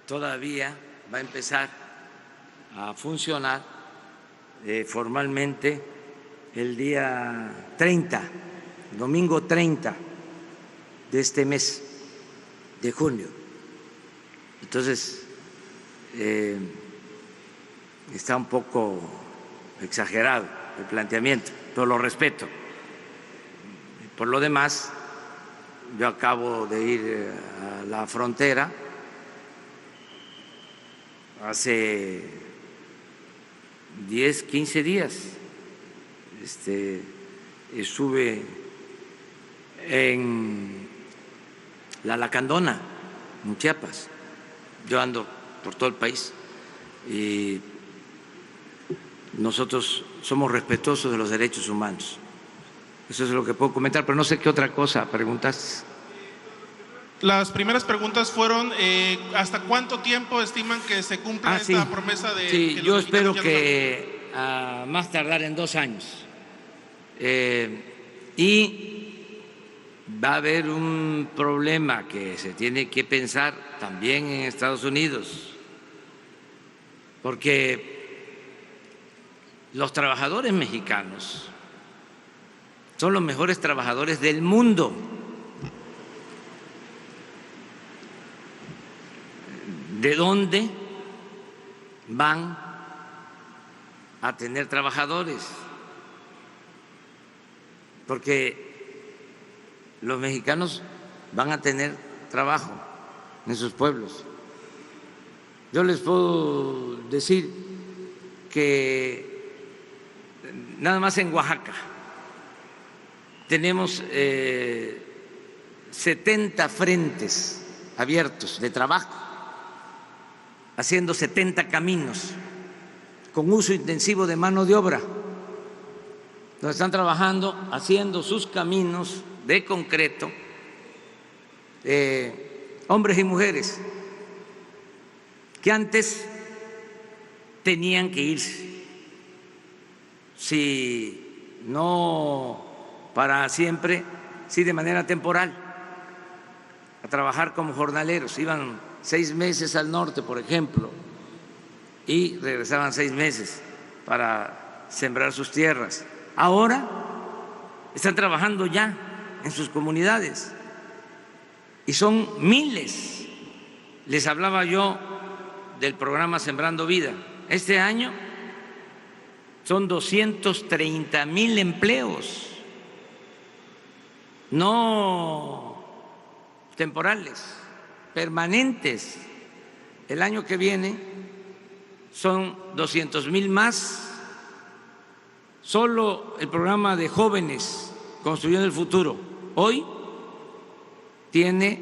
todavía va a empezar a funcionar formalmente el día 30, domingo 30 de este mes de junio. Entonces, está un poco exagerado el planteamiento, pero lo respeto. Por lo demás, yo acabo de ir a la frontera hace 10, 15 días. Estuve en La Lacandona, en Chiapas. Yo ando por todo el país y nosotros somos respetuosos de los derechos humanos. Eso es lo que puedo comentar, pero no sé qué otra cosa preguntaste. Las primeras preguntas fueron ¿hasta cuánto tiempo estiman que se cumpla esta promesa de sí, que yo los espero mexicanos que a más tardar en 2 años. Y va a haber un problema que se tiene que pensar también en Estados Unidos, porque los trabajadores mexicanos son los mejores trabajadores del mundo. ¿De dónde van a tener trabajadores? Porque los mexicanos van a tener trabajo en sus pueblos. Yo les puedo decir que nada más en Oaxaca tenemos 70 frentes abiertos de trabajo, haciendo 70 caminos con uso intensivo de mano de obra, donde están trabajando, haciendo sus caminos de concreto, hombres y mujeres que antes tenían que irse, si no para siempre, sí de manera temporal, a trabajar como jornaleros. Iban 6 meses al norte, por ejemplo, y regresaban 6 meses para sembrar sus tierras. Ahora están trabajando ya en sus comunidades y son miles. Les hablaba yo del programa Sembrando Vida. Este año son 230,000 empleos, no temporales, permanentes. El año que viene son 200,000 más. Solo el programa de jóvenes Construyendo el Futuro hoy tiene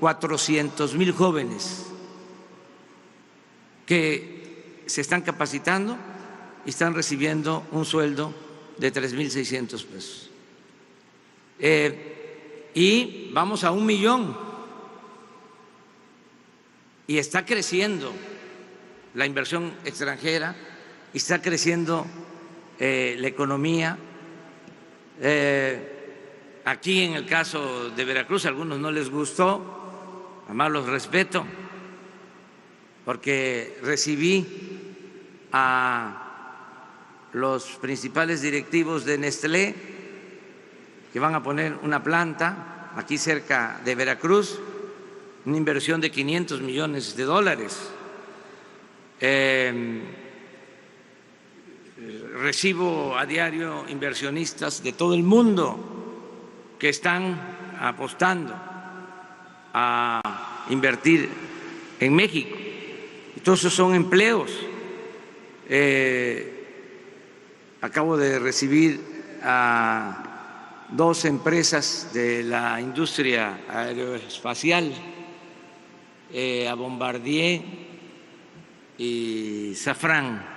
400,000 jóvenes que se están capacitando y están recibiendo un sueldo de 3,600 pesos. Y vamos a 1 millón. Y está creciendo la inversión extranjera, y está creciendo la economía. Aquí en el caso de Veracruz, a algunos no les gustó, además los respeto, porque recibí a los principales directivos de Nestlé que van a poner una planta aquí cerca de Veracruz, una inversión de $500 millones. Recibo a diario inversionistas de todo el mundo que están apostando a invertir en México. Y todos esos son empleos. Acabo de recibir a 2 empresas de la industria aeroespacial, a Bombardier y Safran.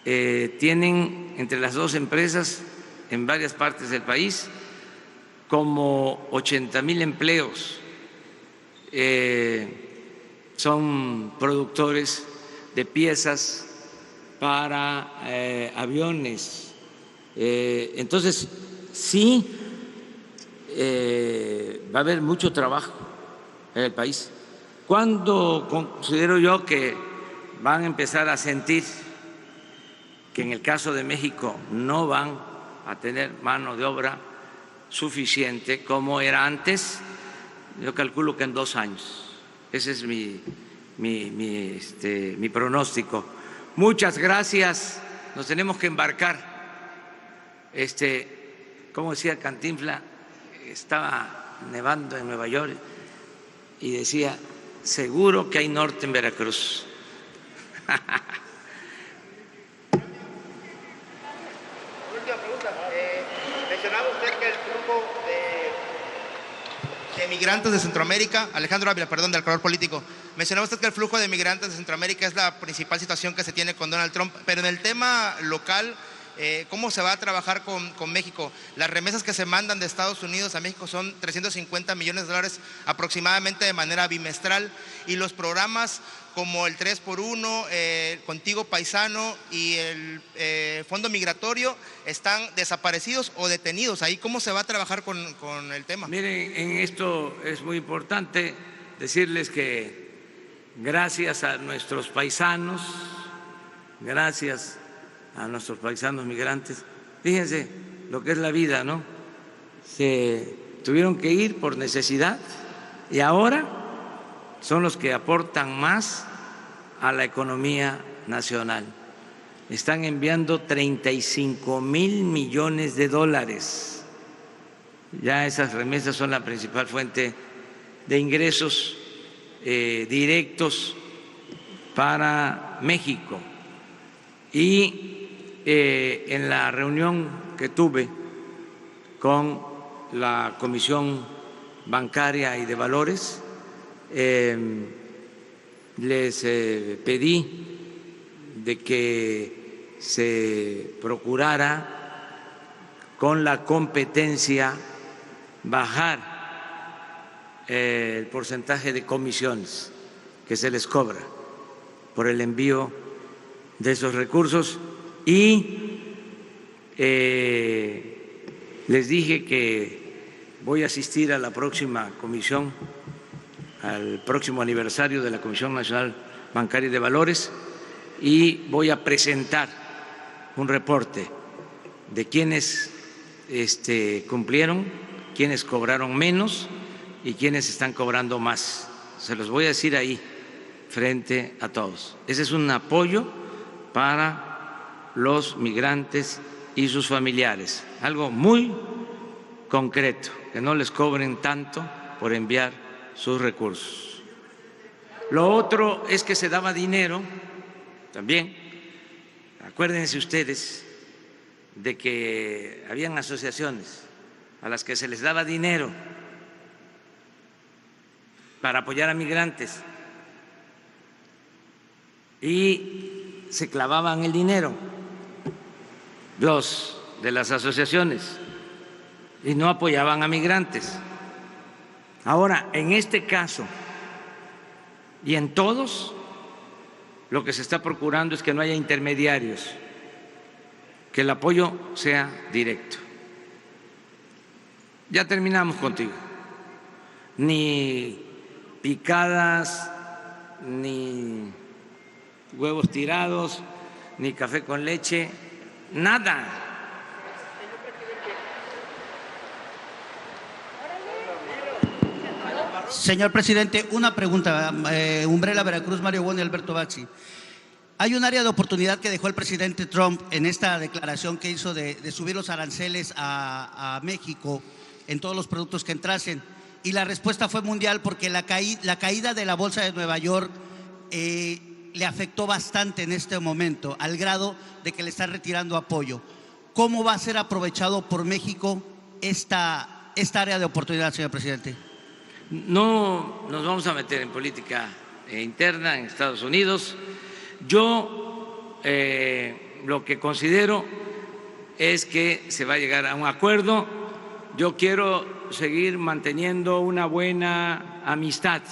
Tienen entre las 2 empresas en varias partes del país como 80,000 empleos. Son productores de piezas para aviones. Entonces, sí, va a haber mucho trabajo en el país. ¿Cuándo considero yo que van a empezar a sentir que en el caso de México no van a tener mano de obra suficiente como era antes? Yo calculo que en 2 años. Ese es mi pronóstico. Muchas gracias. Nos tenemos que embarcar. Como decía Cantinflas, estaba nevando en Nueva York y decía: seguro que hay norte en Veracruz. Última pregunta. Mencionaba usted que el flujo de migrantes de Centroamérica, Alejandro Ávila, perdón, del color político, mencionaba usted que el flujo de migrantes de Centroamérica es la principal situación que se tiene con Donald Trump, pero en el tema local, ¿cómo se va a trabajar con México? Las remesas que se mandan de Estados Unidos a México son $350 millones aproximadamente de manera bimestral, y los programas como el 3x1, Contigo Paisano y el Fondo Migratorio están desaparecidos o detenidos. ¿Ahí cómo se va a trabajar con el tema? Miren, en esto es muy importante decirles que gracias a nuestros paisanos, migrantes. Fíjense lo que es la vida, ¿no? Se tuvieron que ir por necesidad y ahora son los que aportan más a la economía nacional. Están enviando 35,000 millones de dólares. Ya esas remesas son la principal fuente de ingresos directos para México. Y en la reunión que tuve con la Comisión Bancaria y de Valores, les pedí de que se procurara con la competencia bajar el porcentaje de comisiones que se les cobra por el envío de esos recursos y les dije que voy a asistir a la próxima comisión, al próximo aniversario de la Comisión Nacional Bancaria y de Valores y voy a presentar un reporte de quiénes cumplieron, quiénes cobraron menos y quiénes están cobrando más. Se los voy a decir ahí frente a todos. Ese es un apoyo para los migrantes y sus familiares, algo muy concreto, que no les cobren tanto por enviar sus recursos. Lo otro es que se daba dinero también. Acuérdense ustedes de que habían asociaciones a las que se les daba dinero para apoyar a migrantes y se clavaban el dinero los de las asociaciones y no apoyaban a migrantes. Ahora, en este caso y en todos, lo que se está procurando es que no haya intermediarios, que el apoyo sea directo. Ya terminamos contigo. Ni picadas, ni huevos tirados, ni café con leche, nada. Señor presidente, una pregunta. Umbrella Veracruz, Mario Boni, Alberto Baxi. Hay un área de oportunidad que dejó el presidente Trump en esta declaración que hizo de subir los aranceles a México en todos los productos que entrasen. Y la respuesta fue mundial porque la caída de la bolsa de Nueva York le afectó bastante en este momento, al grado de que le están retirando apoyo. ¿Cómo va a ser aprovechado por México esta área de oportunidad, señor presidente? No nos vamos a meter en política interna en Estados Unidos. Yo lo que considero es que se va a llegar a un acuerdo. Yo quiero seguir manteniendo una buena amistad